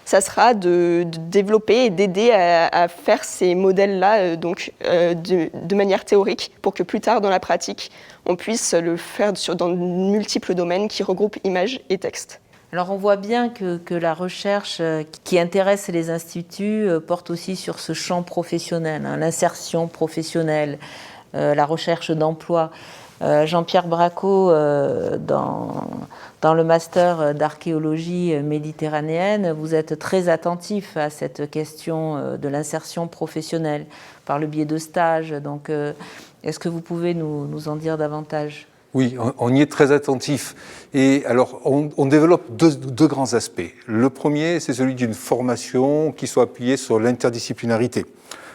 ça sera de développer et d'aider à faire ces modèles-là de manière théorique pour que plus tard dans la pratique, on puisse le faire dans de multiples domaines qui regroupent images et texte. Alors on voit bien que la recherche qui intéresse les instituts porte aussi sur ce champ professionnel, l'insertion professionnelle, la recherche d'emploi. Jean-Pierre Bracco, dans le master d'archéologie méditerranéenne, vous êtes très attentif à cette question de l'insertion professionnelle par le biais de stages. Donc, est-ce que vous pouvez nous en dire davantage ? Oui, on y est très attentif. Et alors, on développe deux grands aspects. Le premier, c'est celui d'une formation qui soit appuyée sur l'interdisciplinarité.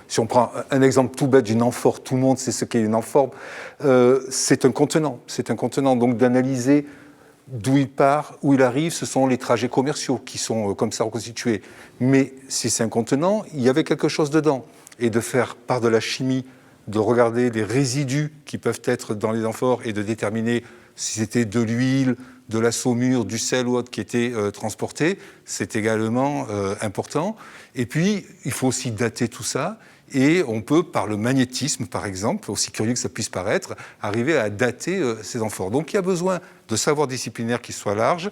Si on prend un exemple tout bête d'une amphore, tout le monde sait ce qu'est une amphore, c'est un contenant. C'est un contenant, donc d'analyser d'où il part, où il arrive, ce sont les trajets commerciaux qui sont comme ça reconstitués. Mais si c'est un contenant, il y avait quelque chose dedans. Et de faire par de la chimie, de regarder les résidus qui peuvent être dans les amphores et de déterminer si c'était de l'huile, de la saumure, du sel ou autre qui était transporté, c'est également important. Et puis, il faut aussi dater tout ça. Et on peut, par le magnétisme, par exemple, aussi curieux que ça puisse paraître, arriver à dater ces amphores. Donc il y a besoin de savoir disciplinaire qui soit large,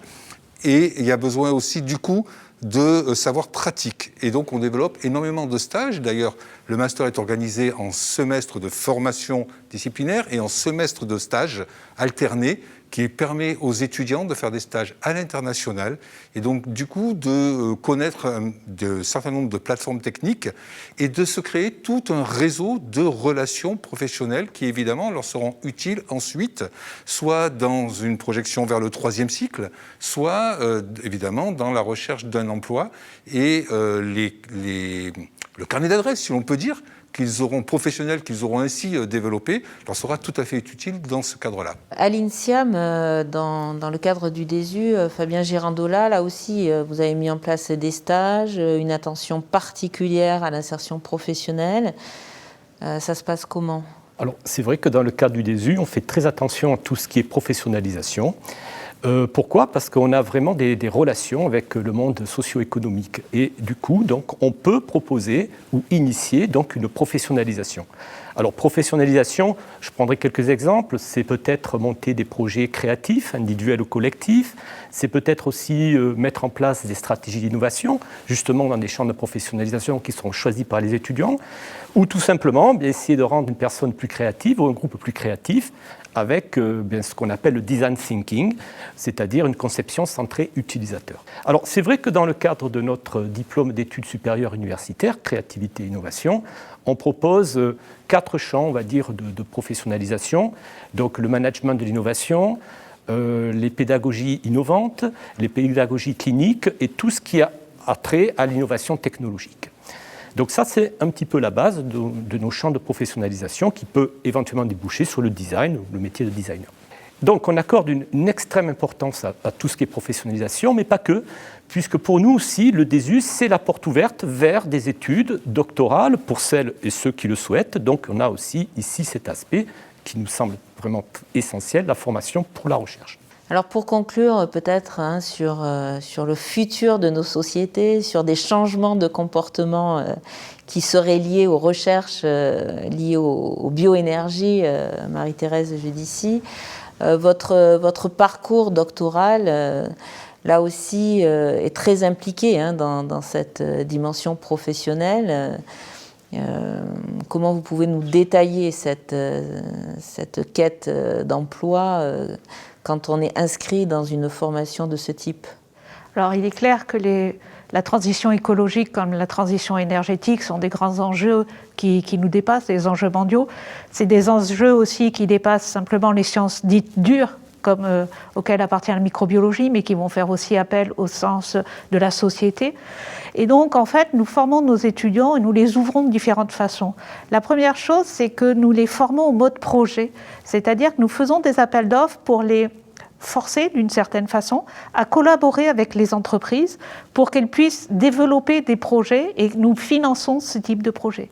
et il y a besoin aussi, du coup, de savoir pratique. Et donc on développe énormément de stages. D'ailleurs, le master est organisé en semestre de formation disciplinaire et en semestre de stage alternés, qui permet aux étudiants de faire des stages à l'international et donc du coup de connaître un certain nombre de plateformes techniques et de se créer tout un réseau de relations professionnelles qui évidemment leur seront utiles ensuite, soit dans une projection vers le 3e cycle, soit évidemment dans la recherche d'un emploi et le carnet d'adresses, si l'on peut dire, professionnels qu'ils auront ainsi développé, leur sera tout à fait utile dans ce cadre-là. À l'INSIAM, dans le cadre du DESU, Fabien Girandola, là aussi, vous avez mis en place des stages, une attention particulière à l'insertion professionnelle. Ça se passe comment ? Alors, c'est vrai que dans le cadre du DESU, on fait très attention à tout ce qui est professionnalisation. Pourquoi ? Parce qu'on a vraiment des relations avec le monde socio-économique. Et du coup, donc, on peut proposer ou initier donc, une professionnalisation. Alors, professionnalisation, je prendrai quelques exemples. C'est peut-être monter des projets créatifs, individuels ou collectifs. C'est peut-être aussi mettre en place des stratégies d'innovation, justement dans des champs de professionnalisation qui seront choisis par les étudiants. Ou tout simplement, essayer de rendre une personne plus créative ou un groupe plus créatif avec ce qu'on appelle le design thinking, c'est-à-dire une conception centrée utilisateur. Alors, c'est vrai que dans le cadre de notre diplôme d'études supérieures universitaires, créativité et innovation, on propose 4 champs, on va dire, de professionnalisation. Donc, le management de l'innovation, les pédagogies innovantes, les pédagogies cliniques et tout ce qui a trait à l'innovation technologique. Donc ça, c'est un petit peu la base de nos champs de professionnalisation qui peut éventuellement déboucher sur le design, le métier de designer. Donc on accorde une extrême importance à tout ce qui est professionnalisation, mais pas que, puisque pour nous aussi, le DESUS, c'est la porte ouverte vers des études doctorales pour celles et ceux qui le souhaitent. Donc on a aussi ici cet aspect qui nous semble vraiment essentiel, la formation pour la recherche. Alors pour conclure peut-être sur le futur de nos sociétés, sur des changements de comportement qui seraient liés aux recherches, liées aux bioénergies, Marie-Thérèse Judici, votre parcours doctoral, là aussi, est très impliqué dans cette dimension professionnelle. Comment vous pouvez nous détailler cette quête d'emploi quand on est inscrit dans une formation de ce type? Alors il est clair que la transition écologique comme la transition énergétique sont des grands enjeux qui nous dépassent, des enjeux mondiaux. C'est des enjeux aussi qui dépassent simplement les sciences dites dures, comme auxquelles appartient la microbiologie, mais qui vont faire aussi appel au sens de la société. Et donc, en fait, nous formons nos étudiants et nous les ouvrons de différentes façons. La première chose, c'est que nous les formons au mode projet, c'est-à-dire que nous faisons des appels d'offres pour les forcer, d'une certaine façon, à collaborer avec les entreprises pour qu'elles puissent développer des projets et nous finançons ce type de projet.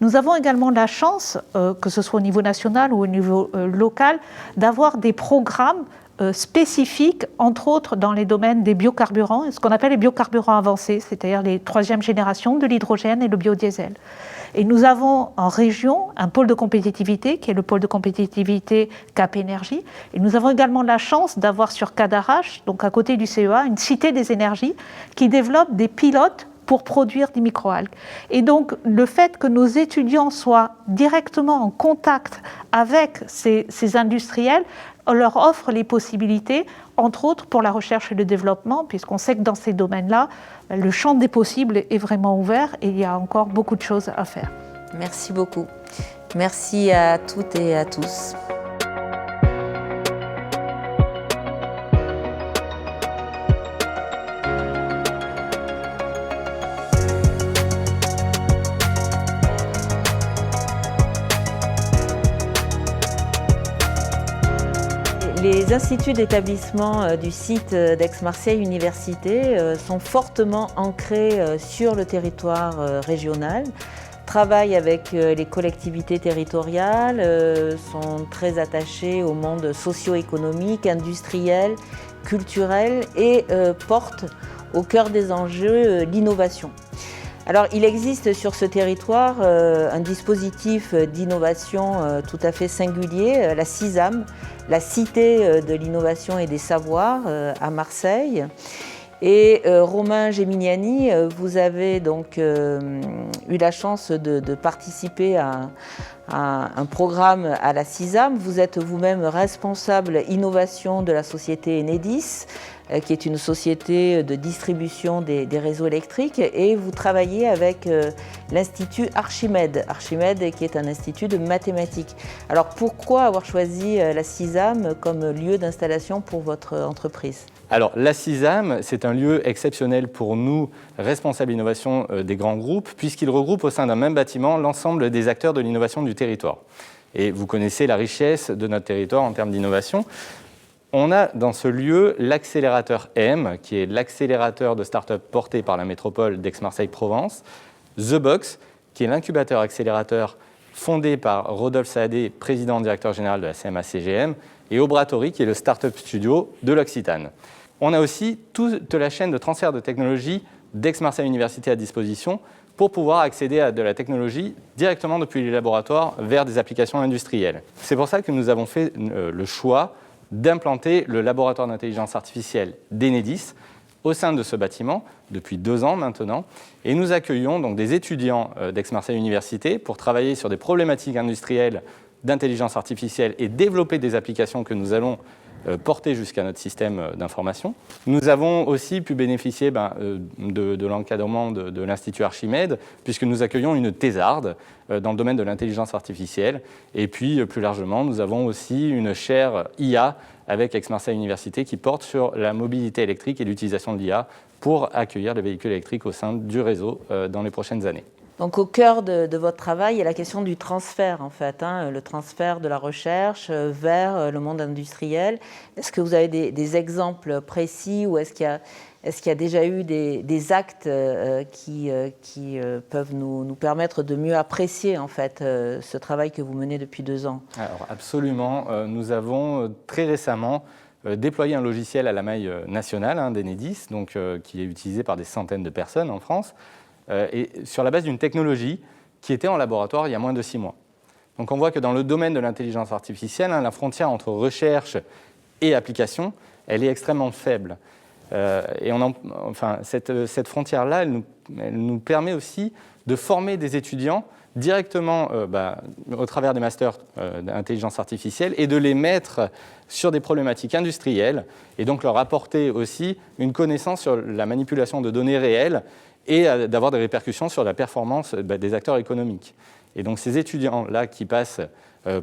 Nous avons également la chance, que ce soit au niveau national ou au niveau local, d'avoir des programmes spécifiques, entre autres dans les domaines des biocarburants, ce qu'on appelle les biocarburants avancés, c'est-à-dire les troisième génération de l'hydrogène et le biodiesel. Et nous avons en région un pôle de compétitivité, qui est le pôle de compétitivité Cap Énergie. Et nous avons également la chance d'avoir sur Cadarache, donc à côté du CEA, une cité des énergies qui développe des pilotes pour produire des microalgues. Et donc, le fait que nos étudiants soient directement en contact avec ces industriels leur offre les possibilités, entre autres pour la recherche et le développement, puisqu'on sait que dans ces domaines-là, le champ des possibles est vraiment ouvert et il y a encore beaucoup de choses à faire. Merci beaucoup. Merci à toutes et à tous. Les instituts d'établissement du site d'Aix-Marseille Université sont fortement ancrés sur le territoire régional, travaillent avec les collectivités territoriales, sont très attachés au monde socio-économique, industriel, culturel et portent au cœur des enjeux l'innovation. Alors, il existe sur ce territoire un dispositif d'innovation tout à fait singulier, la CISAM, la Cité de l'innovation et des savoirs à Marseille. Et Romain Geminiani, vous avez donc eu la chance de participer à un programme à la CISAM. Vous êtes vous-même responsable innovation de la société Enedis, qui est une société de distribution des réseaux électriques, et vous travaillez avec l'Institut Archimède, qui est un institut de mathématiques. Alors pourquoi avoir choisi la CISAM comme lieu d'installation pour votre entreprise ? Alors, la CISAM, c'est un lieu exceptionnel pour nous, responsables innovation des grands groupes, puisqu'il regroupe au sein d'un même bâtiment l'ensemble des acteurs de l'innovation du territoire. Et vous connaissez la richesse de notre territoire en termes d'innovation. On a dans ce lieu l'accélérateur M, qui est l'accélérateur de start-up porté par la métropole d'Aix-Marseille-Provence, The Box, qui est l'incubateur accélérateur fondé par Rodolphe Saadé, président directeur général de la CMA-CGM, et Obratory, qui est le start-up studio de l'Occitane. On a aussi toute la chaîne de transfert de technologie d'Aix-Marseille Université à disposition pour pouvoir accéder à de la technologie directement depuis les laboratoires vers des applications industrielles. C'est pour ça que nous avons fait le choix d'implanter le laboratoire d'intelligence artificielle d'Enedis au sein de ce bâtiment depuis 2 ans maintenant. Et nous accueillons donc des étudiants d'Aix-Marseille Université pour travailler sur des problématiques industrielles d'intelligence artificielle et développer des applications que nous allons porter jusqu'à notre système d'information. Nous avons aussi pu bénéficier de l'encadrement de l'Institut Archimède, puisque nous accueillons une thésarde dans le domaine de l'intelligence artificielle. Et puis, plus largement, nous avons aussi une chaire IA avec Aix-Marseille Université qui porte sur la mobilité électrique et l'utilisation de l'IA pour accueillir les véhicules électriques au sein du réseau dans les prochaines années. Donc au cœur de votre travail, il y a la question du transfert, en fait, le transfert de la recherche vers le monde industriel. Est-ce que vous avez des exemples précis ou est-ce qu'il y a déjà eu des actes qui peuvent nous permettre de mieux apprécier, en fait, ce travail que vous menez depuis 2 ans? Alors absolument. Nous avons très récemment déployé un logiciel à la maille nationale d'Enedis, qui est utilisé par des centaines de personnes en France, et sur la base d'une technologie qui était en laboratoire il y a moins de 6 mois. Donc on voit que dans le domaine de l'intelligence artificielle, la frontière entre recherche et application, elle est extrêmement faible. Cette frontière-là, elle nous permet aussi de former des étudiants directement au travers des masters d'intelligence artificielle et de les mettre sur des problématiques industrielles et donc leur apporter aussi une connaissance sur la manipulation de données réelles et d'avoir des répercussions sur la performance des acteurs économiques. Et donc ces étudiants-là qui passent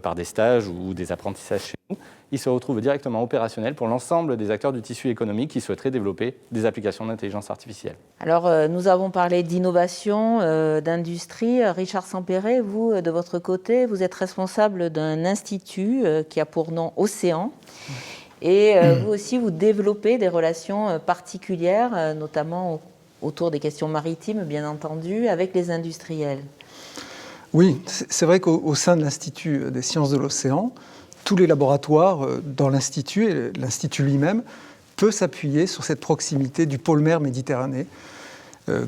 par des stages ou des apprentissages chez nous, ils se retrouvent directement opérationnels pour l'ensemble des acteurs du tissu économique qui souhaiteraient développer des applications d'intelligence artificielle. Alors, nous avons parlé d'innovation, d'industrie. Richard Sempéré, vous, de votre côté, vous êtes responsable d'un institut qui a pour nom Océan. Et vous aussi, vous développez des relations particulières, notamment autour des questions maritimes, bien entendu, avec les industriels. Oui, c'est vrai qu'au sein de l'Institut des sciences de l'océan, tous les laboratoires dans l'Institut, et l'Institut lui-même, peut s'appuyer sur cette proximité du pôle mer Méditerranée,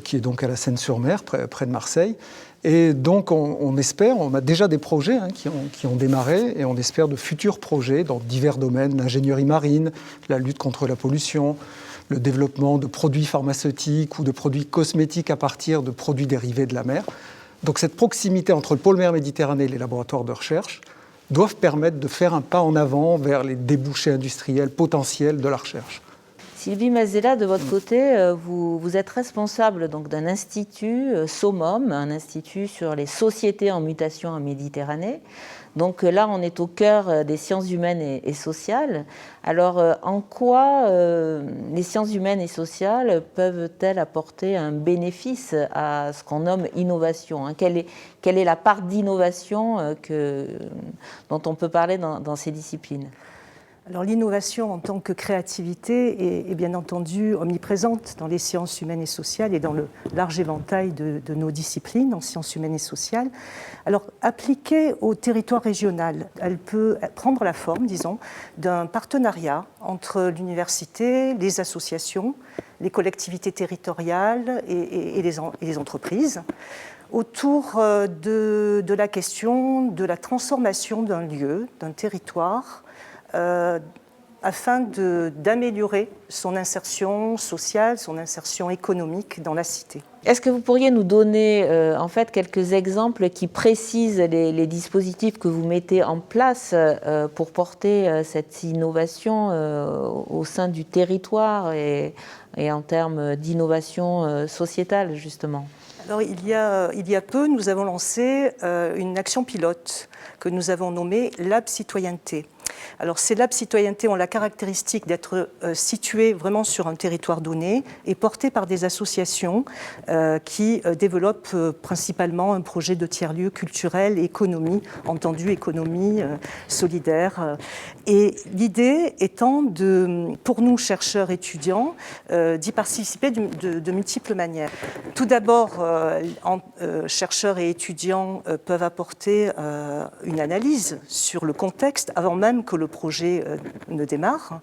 qui est donc à la Seine-sur-Mer, près de Marseille. Et donc on espère, on a déjà des projets qui ont démarré, et on espère de futurs projets dans divers domaines, l'ingénierie marine, la lutte contre la pollution, le développement de produits pharmaceutiques ou de produits cosmétiques à partir de produits dérivés de la mer. Donc cette proximité entre le pôle mer Méditerranée et les laboratoires de recherche doivent permettre de faire un pas en avant vers les débouchés industriels potentiels de la recherche. Sylvie Mazzella, de votre côté, vous êtes responsable donc d'un institut, SOMOM, un institut sur les sociétés en mutation en Méditerranée. Donc là, on est au cœur des sciences humaines et sociales. Alors, en quoi les sciences humaines et sociales peuvent-elles apporter un bénéfice à ce qu'on nomme innovation, quelle est la part d'innovation dont on peut parler dans ces disciplines? Alors l'innovation en tant que créativité est bien entendu omniprésente dans les sciences humaines et sociales et dans le large éventail de nos disciplines en sciences humaines et sociales. Alors appliquée au territoire régional, elle peut prendre la forme, disons, d'un partenariat entre l'université, les associations, les collectivités territoriales et les entreprises autour de la question de la transformation d'un lieu, d'un territoire, afin d'améliorer son insertion sociale, son insertion économique dans la cité. Est-ce que vous pourriez nous donner en fait quelques exemples qui précisent les dispositifs que vous mettez en place pour porter cette innovation au sein du territoire et en termes d'innovation sociétale justement? Alors, il y a peu, nous avons lancé une action pilote que nous avons nommée Lab Citoyenneté. Alors, ces labs citoyenneté ont la caractéristique d'être situés vraiment sur un territoire donné et portés par des associations qui développent principalement un projet de tiers-lieu culturel et économie, entendu économie solidaire. Et l'idée étant pour nous, chercheurs étudiants, d'y participer de multiples manières. Tout d'abord, chercheurs et étudiants peuvent apporter une analyse sur le contexte avant même que le projet ne démarre,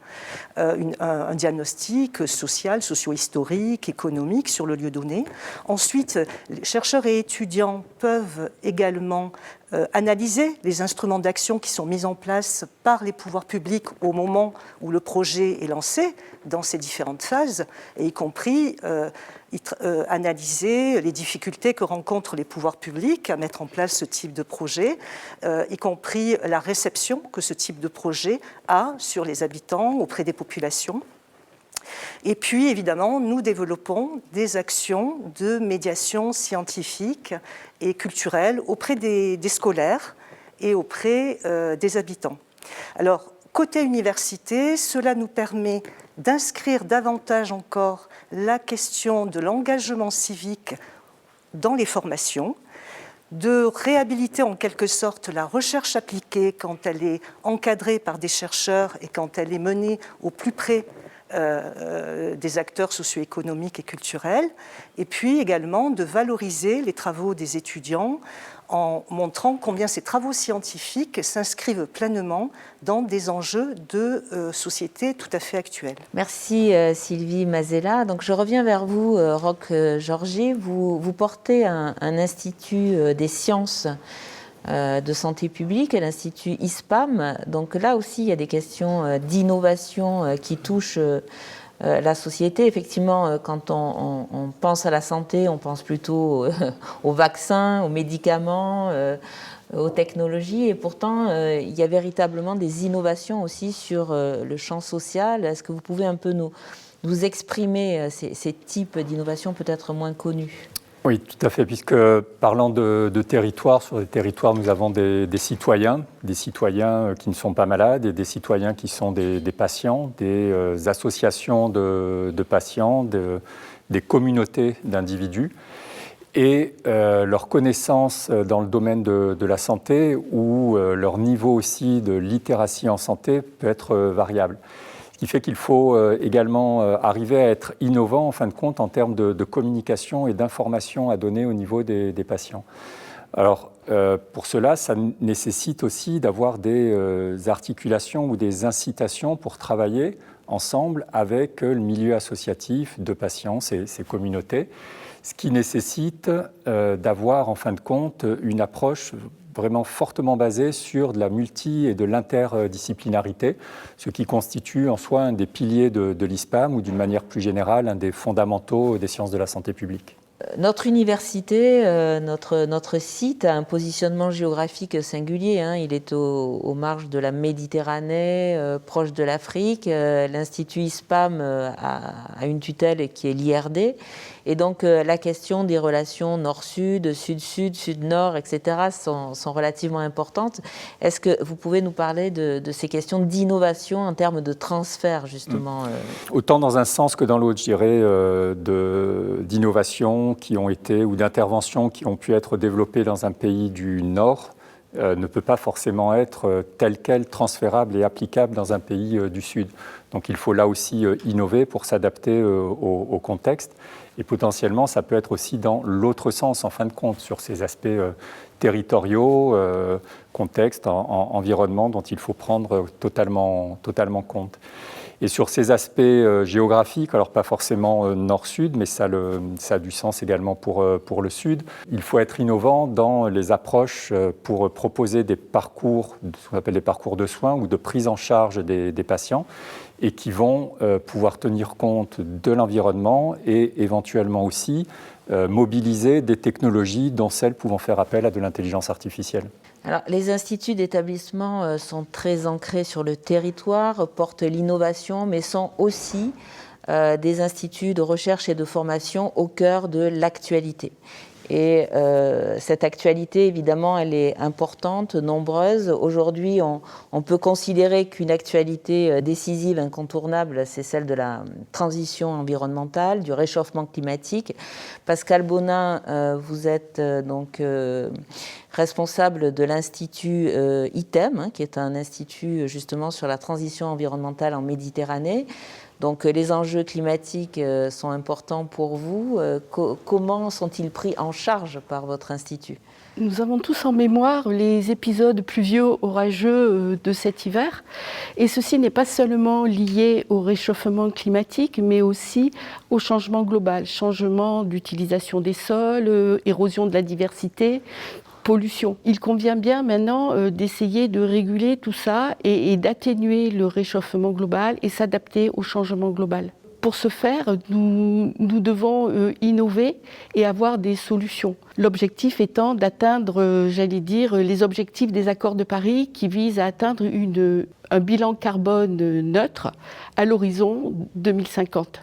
un diagnostic social, socio-historique, économique sur le lieu donné. Ensuite, les chercheurs et étudiants peuvent également analyser les instruments d'action qui sont mis en place par les pouvoirs publics au moment où le projet est lancé, dans ces différentes phases, et y compris analyser les difficultés que rencontrent les pouvoirs publics à mettre en place ce type de projet, y compris la réception que ce type de projet a sur les habitants, auprès des populations. Et puis, évidemment, nous développons des actions de médiation scientifique et culturelle auprès des scolaires et auprès des habitants. Alors, côté université, cela nous permet d'inscrire davantage encore la question de l'engagement civique dans les formations, de réhabiliter en quelque sorte la recherche appliquée quand elle est encadrée par des chercheurs et quand elle est menée au plus près des acteurs socio-économiques et culturels, et puis également de valoriser les travaux des étudiants en montrant combien ces travaux scientifiques s'inscrivent pleinement dans des enjeux de société tout à fait actuels. Merci Sylvie Mazella. Donc je reviens vers vous, Roch Georgi. Vous portez un institut des sciences de santé publique, l'Institut ISPAM. Donc là aussi, il y a des questions d'innovation qui touchent la société. Effectivement, quand on pense à la santé, on pense plutôt aux vaccins, aux médicaments, aux technologies. Et pourtant, il y a véritablement des innovations aussi sur le champ social. Est-ce que vous pouvez un peu nous exprimer ces types d'innovations peut-être moins connues ? Oui, tout à fait, puisque parlant de territoire, sur les territoires, nous avons des citoyens qui ne sont pas malades et des citoyens qui sont des patients, des associations de patients, des communautés d'individus. Et leur connaissance dans le domaine de la santé ou leur niveau aussi de littératie en santé peut être variable. Ce qui fait qu'il faut également arriver à être innovant, en fin de compte, en termes de communication et d'information à donner au niveau des patients. Alors, pour cela, ça nécessite aussi d'avoir des articulations ou des incitations pour travailler ensemble avec le milieu associatif de patients, ces communautés, ce qui nécessite d'avoir, en fin de compte, une approche vraiment fortement basée sur de la multi- et de l'interdisciplinarité, ce qui constitue en soi un des piliers de l'ISPAM ou d'une manière plus générale un des fondamentaux des sciences de la santé publique. Notre université, notre site a un positionnement géographique singulier. Il est aux marges de la Méditerranée, proche de l'Afrique. L'Institut ISPAM a une tutelle qui est l'IRD. Et donc la question des relations nord-sud, sud-sud, sud-nord, etc. sont relativement importantes. Est-ce que vous pouvez nous parler de ces questions d'innovation en termes de transfert, justement Autant dans un sens que dans l'autre, je dirais, d'innovation qui ont été, ou d'interventions qui ont pu être développées dans un pays du Nord, ne peut pas forcément être tel quel transférable et applicable dans un pays du Sud. Donc il faut là aussi innover pour s'adapter au contexte. Et potentiellement, ça peut être aussi dans l'autre sens, en fin de compte, sur ces aspects territoriaux, contexte, environnement, dont il faut prendre totalement compte. Et sur ces aspects géographiques, alors pas forcément nord-sud, mais ça a du sens également pour le sud, il faut être innovant dans les approches pour proposer des parcours, ce qu'on appelle des parcours de soins ou de prise en charge des patients, et qui vont pouvoir tenir compte de l'environnement et éventuellement aussi mobiliser des technologies dont celles pouvant faire appel à de l'intelligence artificielle. Alors, les instituts d'établissement sont très ancrés sur le territoire, portent l'innovation, mais sont aussi des instituts de recherche et de formation au cœur de l'actualité. Et cette actualité, évidemment, elle est importante, nombreuse. Aujourd'hui, on peut considérer qu'une actualité décisive, incontournable, c'est celle de la transition environnementale, du réchauffement climatique. Pascal Bonin, vous êtes donc responsable de l'Institut ITEM, qui est un institut justement sur la transition environnementale en Méditerranée. Donc les enjeux climatiques sont importants pour vous. Comment sont-ils pris en charge par votre institut ? Nous avons tous en mémoire les épisodes pluvieux orageux de cet hiver. Et ceci n'est pas seulement lié au réchauffement climatique, mais aussi au changement global. Changement d'utilisation des sols, érosion de la diversité, pollution. Il convient bien maintenant d'essayer de réguler tout ça et d'atténuer le réchauffement global et s'adapter au changement global. Pour ce faire, nous devons innover et avoir des solutions. L'objectif étant d'atteindre, les objectifs des accords de Paris qui visent à atteindre un bilan carbone neutre à l'horizon 2050.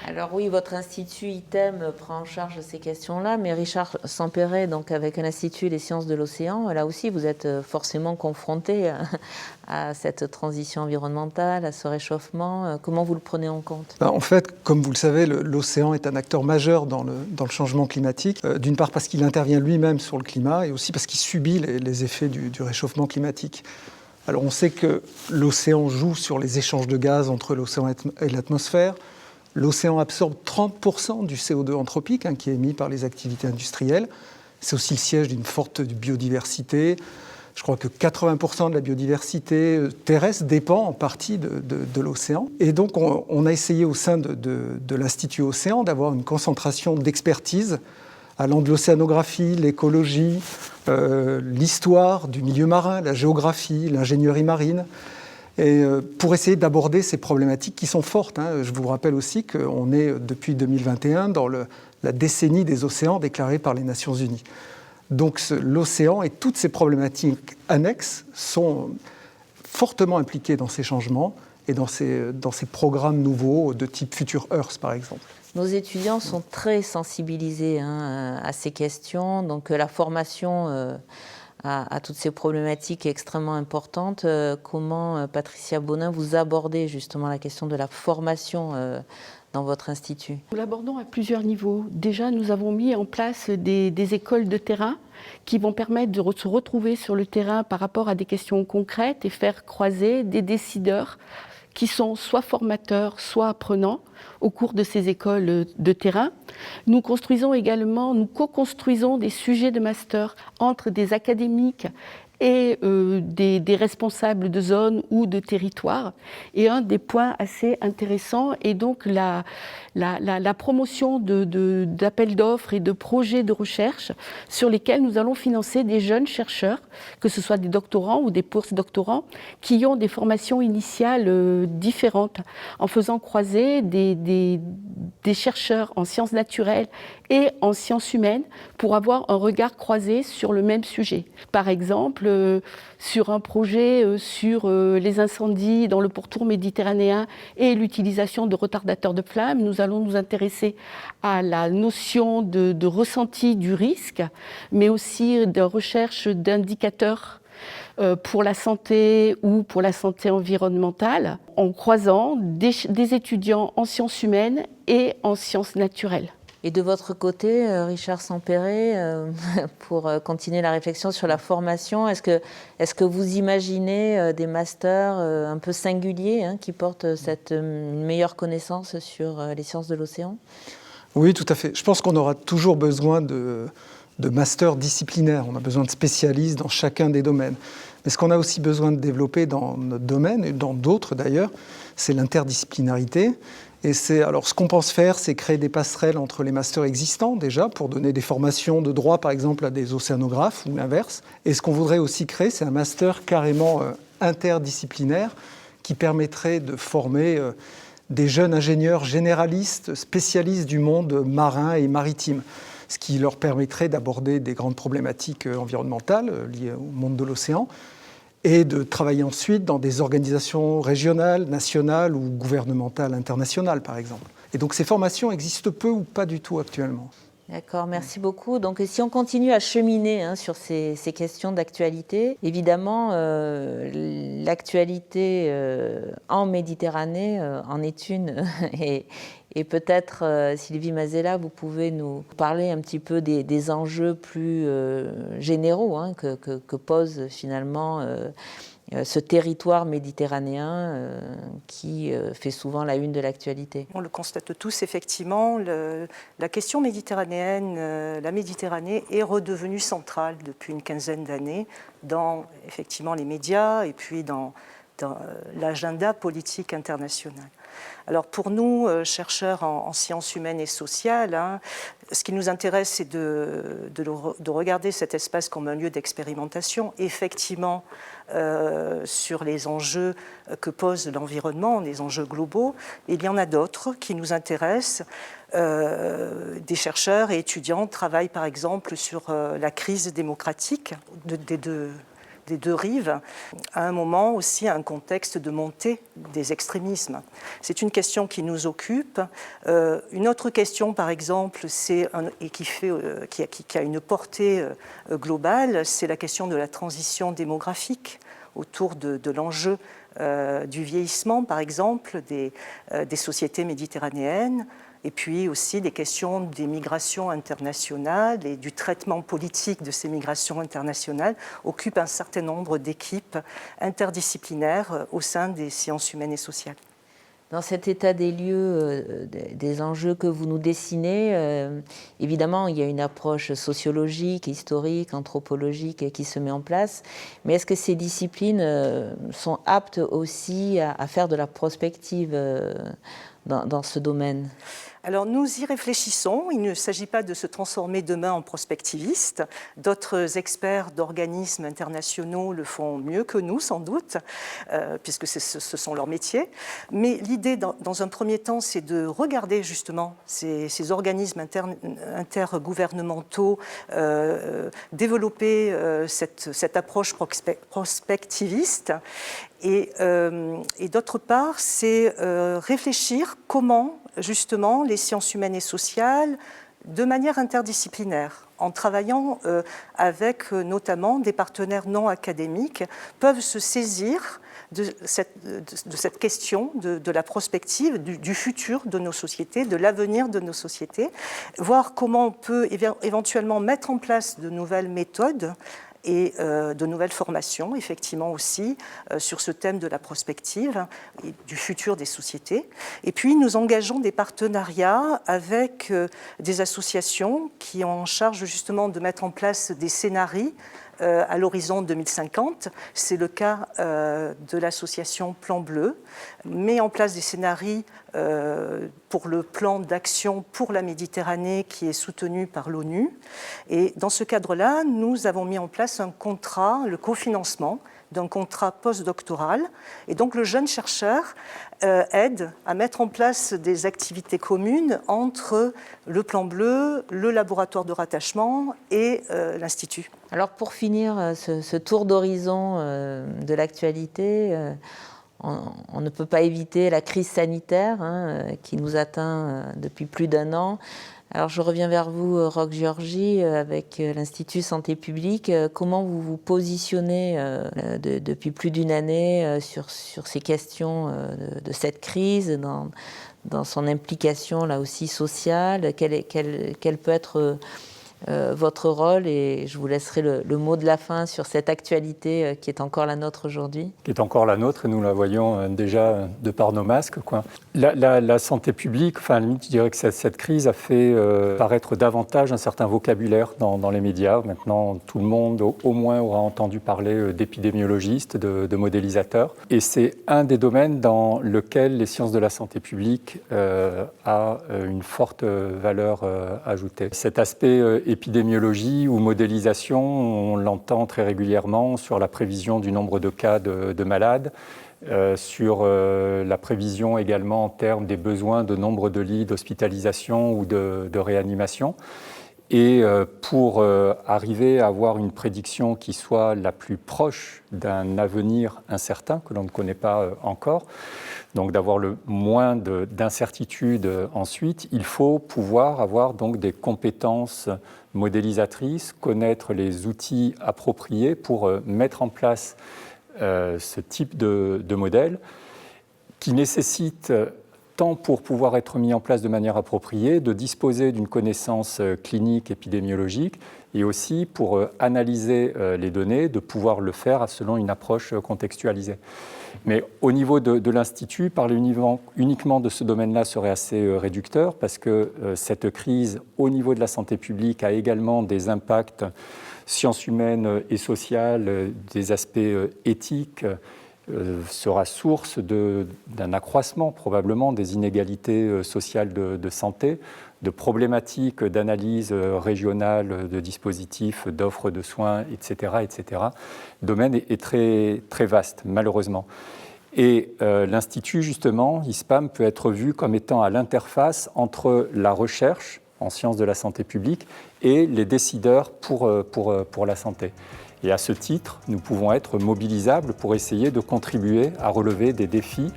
Alors oui, votre institut ITEM prend en charge ces questions-là, mais Richard Sempéré, donc avec l'Institut des sciences de l'océan, là aussi vous êtes forcément confronté à cette transition environnementale, à ce réchauffement. Comment vous le prenez en compte ? En fait, comme vous le savez, l'océan est un acteur majeur dans le changement climatique, d'une part parce qu'il intervient lui-même sur le climat et aussi parce qu'il subit les effets du réchauffement climatique. Alors on sait que l'océan joue sur les échanges de gaz entre l'océan et l'atmosphère. L'océan absorbe 30% du CO2 anthropique qui est émis par les activités industrielles. C'est aussi le siège d'une forte biodiversité. Je crois que 80% de la biodiversité terrestre dépend en partie de l'océan. Et donc on a essayé au sein de l'Institut Océan d'avoir une concentration d'expertise allant de l'océanographie, l'écologie, l'histoire du milieu marin, la géographie, l'ingénierie marine, et pour essayer d'aborder ces problématiques qui sont fortes. Je vous rappelle aussi qu'on est depuis 2021 dans la décennie des océans déclarée par les Nations Unies. Donc l'océan et toutes ces problématiques annexes sont fortement impliquées dans ces changements et dans ces programmes nouveaux de type Future Earth par exemple. Nos étudiants sont très sensibilisés à ces questions, donc la formation à toutes ces problématiques est extrêmement importante. Comment, Patricia Bonin, vous abordez justement la question de la formation dans votre institut ? Nous l'abordons à plusieurs niveaux. Déjà, nous avons mis en place des écoles de terrain qui vont permettre de se retrouver sur le terrain par rapport à des questions concrètes et faire croiser des décideurs qui sont soit formateurs, soit apprenants au cours de ces écoles de terrain. Nous co-construisons des sujets de master entre des académiques et des responsables de zones ou de territoires. Et un des points assez intéressants est donc la promotion d'appels d'offres et de projets de recherche sur lesquels nous allons financer des jeunes chercheurs, que ce soit des doctorants ou des post-doctorants, qui ont des formations initiales différentes, en faisant croiser des chercheurs en sciences naturelles et en sciences humaines pour avoir un regard croisé sur le même sujet. Par exemple, sur un projet sur les incendies dans le pourtour méditerranéen et l'utilisation de retardateurs de flammes, nous allons nous intéresser à la notion de ressenti du risque, mais aussi de recherche d'indicateurs pour la santé ou pour la santé environnementale, en croisant des étudiants en sciences humaines et en sciences naturelles. Et de votre côté, Richard Sempéré, pour continuer la réflexion sur la formation, est-ce que vous imaginez des masters un peu singuliers qui portent une meilleure connaissance sur les sciences de l'océan ? Oui, tout à fait. Je pense qu'on aura toujours besoin de masters disciplinaires. On a besoin de spécialistes dans chacun des domaines. Mais ce qu'on a aussi besoin de développer dans notre domaine, et dans d'autres d'ailleurs, c'est l'interdisciplinarité. Et alors, ce qu'on pense faire, c'est créer des passerelles entre les masters existants, déjà, pour donner des formations de droit, par exemple, à des océanographes, ou l'inverse. Et ce qu'on voudrait aussi créer, c'est un master carrément interdisciplinaire qui permettrait de former des jeunes ingénieurs généralistes, spécialistes du monde marin et maritime, ce qui leur permettrait d'aborder des grandes problématiques environnementales liées au monde de l'océan, et de travailler ensuite dans des organisations régionales, nationales ou gouvernementales internationales, par exemple. Et donc ces formations existent peu ou pas du tout actuellement. D'accord, merci beaucoup. Donc si on continue à cheminer sur ces questions d'actualité, évidemment, l'actualité en Méditerranée en est une. Et peut-être, Sylvie Mazella, vous pouvez nous parler un petit peu des enjeux plus généraux que pose finalement ce territoire méditerranéen qui fait souvent la une de l'actualité. On le constate tous, effectivement, la question méditerranéenne, la Méditerranée est redevenue centrale depuis une quinzaine d'années dans effectivement les médias et puis dans l'agenda politique international. Alors pour nous, chercheurs en sciences humaines et sociales, ce qui nous intéresse, c'est de regarder cet espace comme un lieu d'expérimentation, effectivement, sur les enjeux que pose l'environnement, les enjeux globaux. Et il y en a d'autres qui nous intéressent. Des chercheurs et étudiants travaillent par exemple sur la crise démocratique des des deux rives, à un moment aussi un contexte de montée des extrémismes. C'est une question qui nous occupe. Une autre question, par exemple, et qui a une portée globale, c'est la question de la transition démographique autour de l'enjeu du vieillissement, par exemple, des sociétés méditerranéennes, et puis aussi des questions des migrations internationales et du traitement politique de ces migrations internationales occupent un certain nombre d'équipes interdisciplinaires au sein des sciences humaines et sociales. Dans cet état des lieux, des enjeux que vous nous dessinez, évidemment, il y a une approche sociologique, historique, anthropologique qui se met en place. Mais est-ce que ces disciplines sont aptes aussi à faire de la prospective dans ce domaine ? Alors nous y réfléchissons, il ne s'agit pas de se transformer demain en prospectiviste. D'autres experts d'organismes internationaux le font mieux que nous sans doute, puisque ce sont leurs métiers. Mais l'idée dans un premier temps, c'est de regarder justement ces organismes intergouvernementaux, développer cette approche prospectiviste. Et d'autre part, c'est réfléchir comment justement les sciences humaines et sociales, de manière interdisciplinaire, en travaillant avec notamment des partenaires non académiques, peuvent se saisir de cette question de la prospective, du futur de nos sociétés, de l'avenir de nos sociétés, voir comment on peut éventuellement mettre en place de nouvelles méthodes et de nouvelles formations, effectivement aussi, sur ce thème de la prospective et du futur des sociétés. Et puis, nous engageons des partenariats avec des associations qui ont en charge justement de mettre en place des scénarios à l'horizon 2050. C'est le cas de l'association Plan Bleu, met en place des scénarios pour le plan d'action pour la Méditerranée qui est soutenu par l'ONU. Et dans ce cadre-là, nous avons mis en place un contrat, le cofinancement d'un contrat postdoctoral. Et donc le jeune chercheur aide à mettre en place des activités communes entre le Plan Bleu, le laboratoire de rattachement et l'Institut. Alors pour finir ce tour d'horizon de l'actualité, on ne peut pas éviter la crise sanitaire qui nous atteint depuis plus d'1 an. Alors je reviens vers vous, Roch Giorgi, avec l'Institut Santé Publique. Comment vous vous positionnez depuis plus d'1 année sur ces questions de cette crise, dans son implication là aussi sociale? Quel peut être votre rôle, et je vous laisserai le mot de la fin sur cette actualité qui est encore la nôtre aujourd'hui. Qui est encore la nôtre, et nous la voyons déjà de par nos masques, quoi. La santé publique, enfin, à la limite, je dirais que cette crise a fait paraître davantage un certain vocabulaire dans les médias. Maintenant, tout le monde, au moins, aura entendu parler d'épidémiologistes, de modélisateurs. Et c'est un des domaines dans lequel les sciences de la santé publique a une forte valeur ajoutée. Cet aspect épidémiologie ou modélisation, on l'entend très régulièrement sur la prévision du nombre de cas de malades, sur la prévision également en termes des besoins de nombre de lits d'hospitalisation ou de réanimation. Et pour arriver à avoir une prédiction qui soit la plus proche d'un avenir incertain que l'on ne connaît pas encore, donc d'avoir le moins d'incertitude ensuite, il faut pouvoir avoir donc des compétences modélisatrices, connaître les outils appropriés pour mettre en place ce type de modèle qui nécessite, tant pour pouvoir être mis en place de manière appropriée, de disposer d'une connaissance clinique, épidémiologique, et aussi pour analyser les données, de pouvoir le faire selon une approche contextualisée. Mais au niveau de l'Institut, parler uniquement de ce domaine-là serait assez réducteur, parce que cette crise, au niveau de la santé publique, a également des impacts sciences humaines et sociales, des aspects éthiques, sera source d'un accroissement probablement des inégalités sociales de santé, de problématiques d'analyse régionale de dispositifs, d'offres de soins, etc. etc. Le domaine est très, très vaste, malheureusement. Et l'Institut, justement, ISPAM, peut être vu comme étant à l'interface entre la recherche en sciences de la santé publique et les décideurs pour la santé. Et à ce titre, nous pouvons être mobilisables pour essayer de contribuer à relever des défis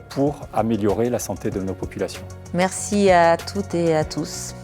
pour améliorer la santé de nos populations. Merci à toutes et à tous.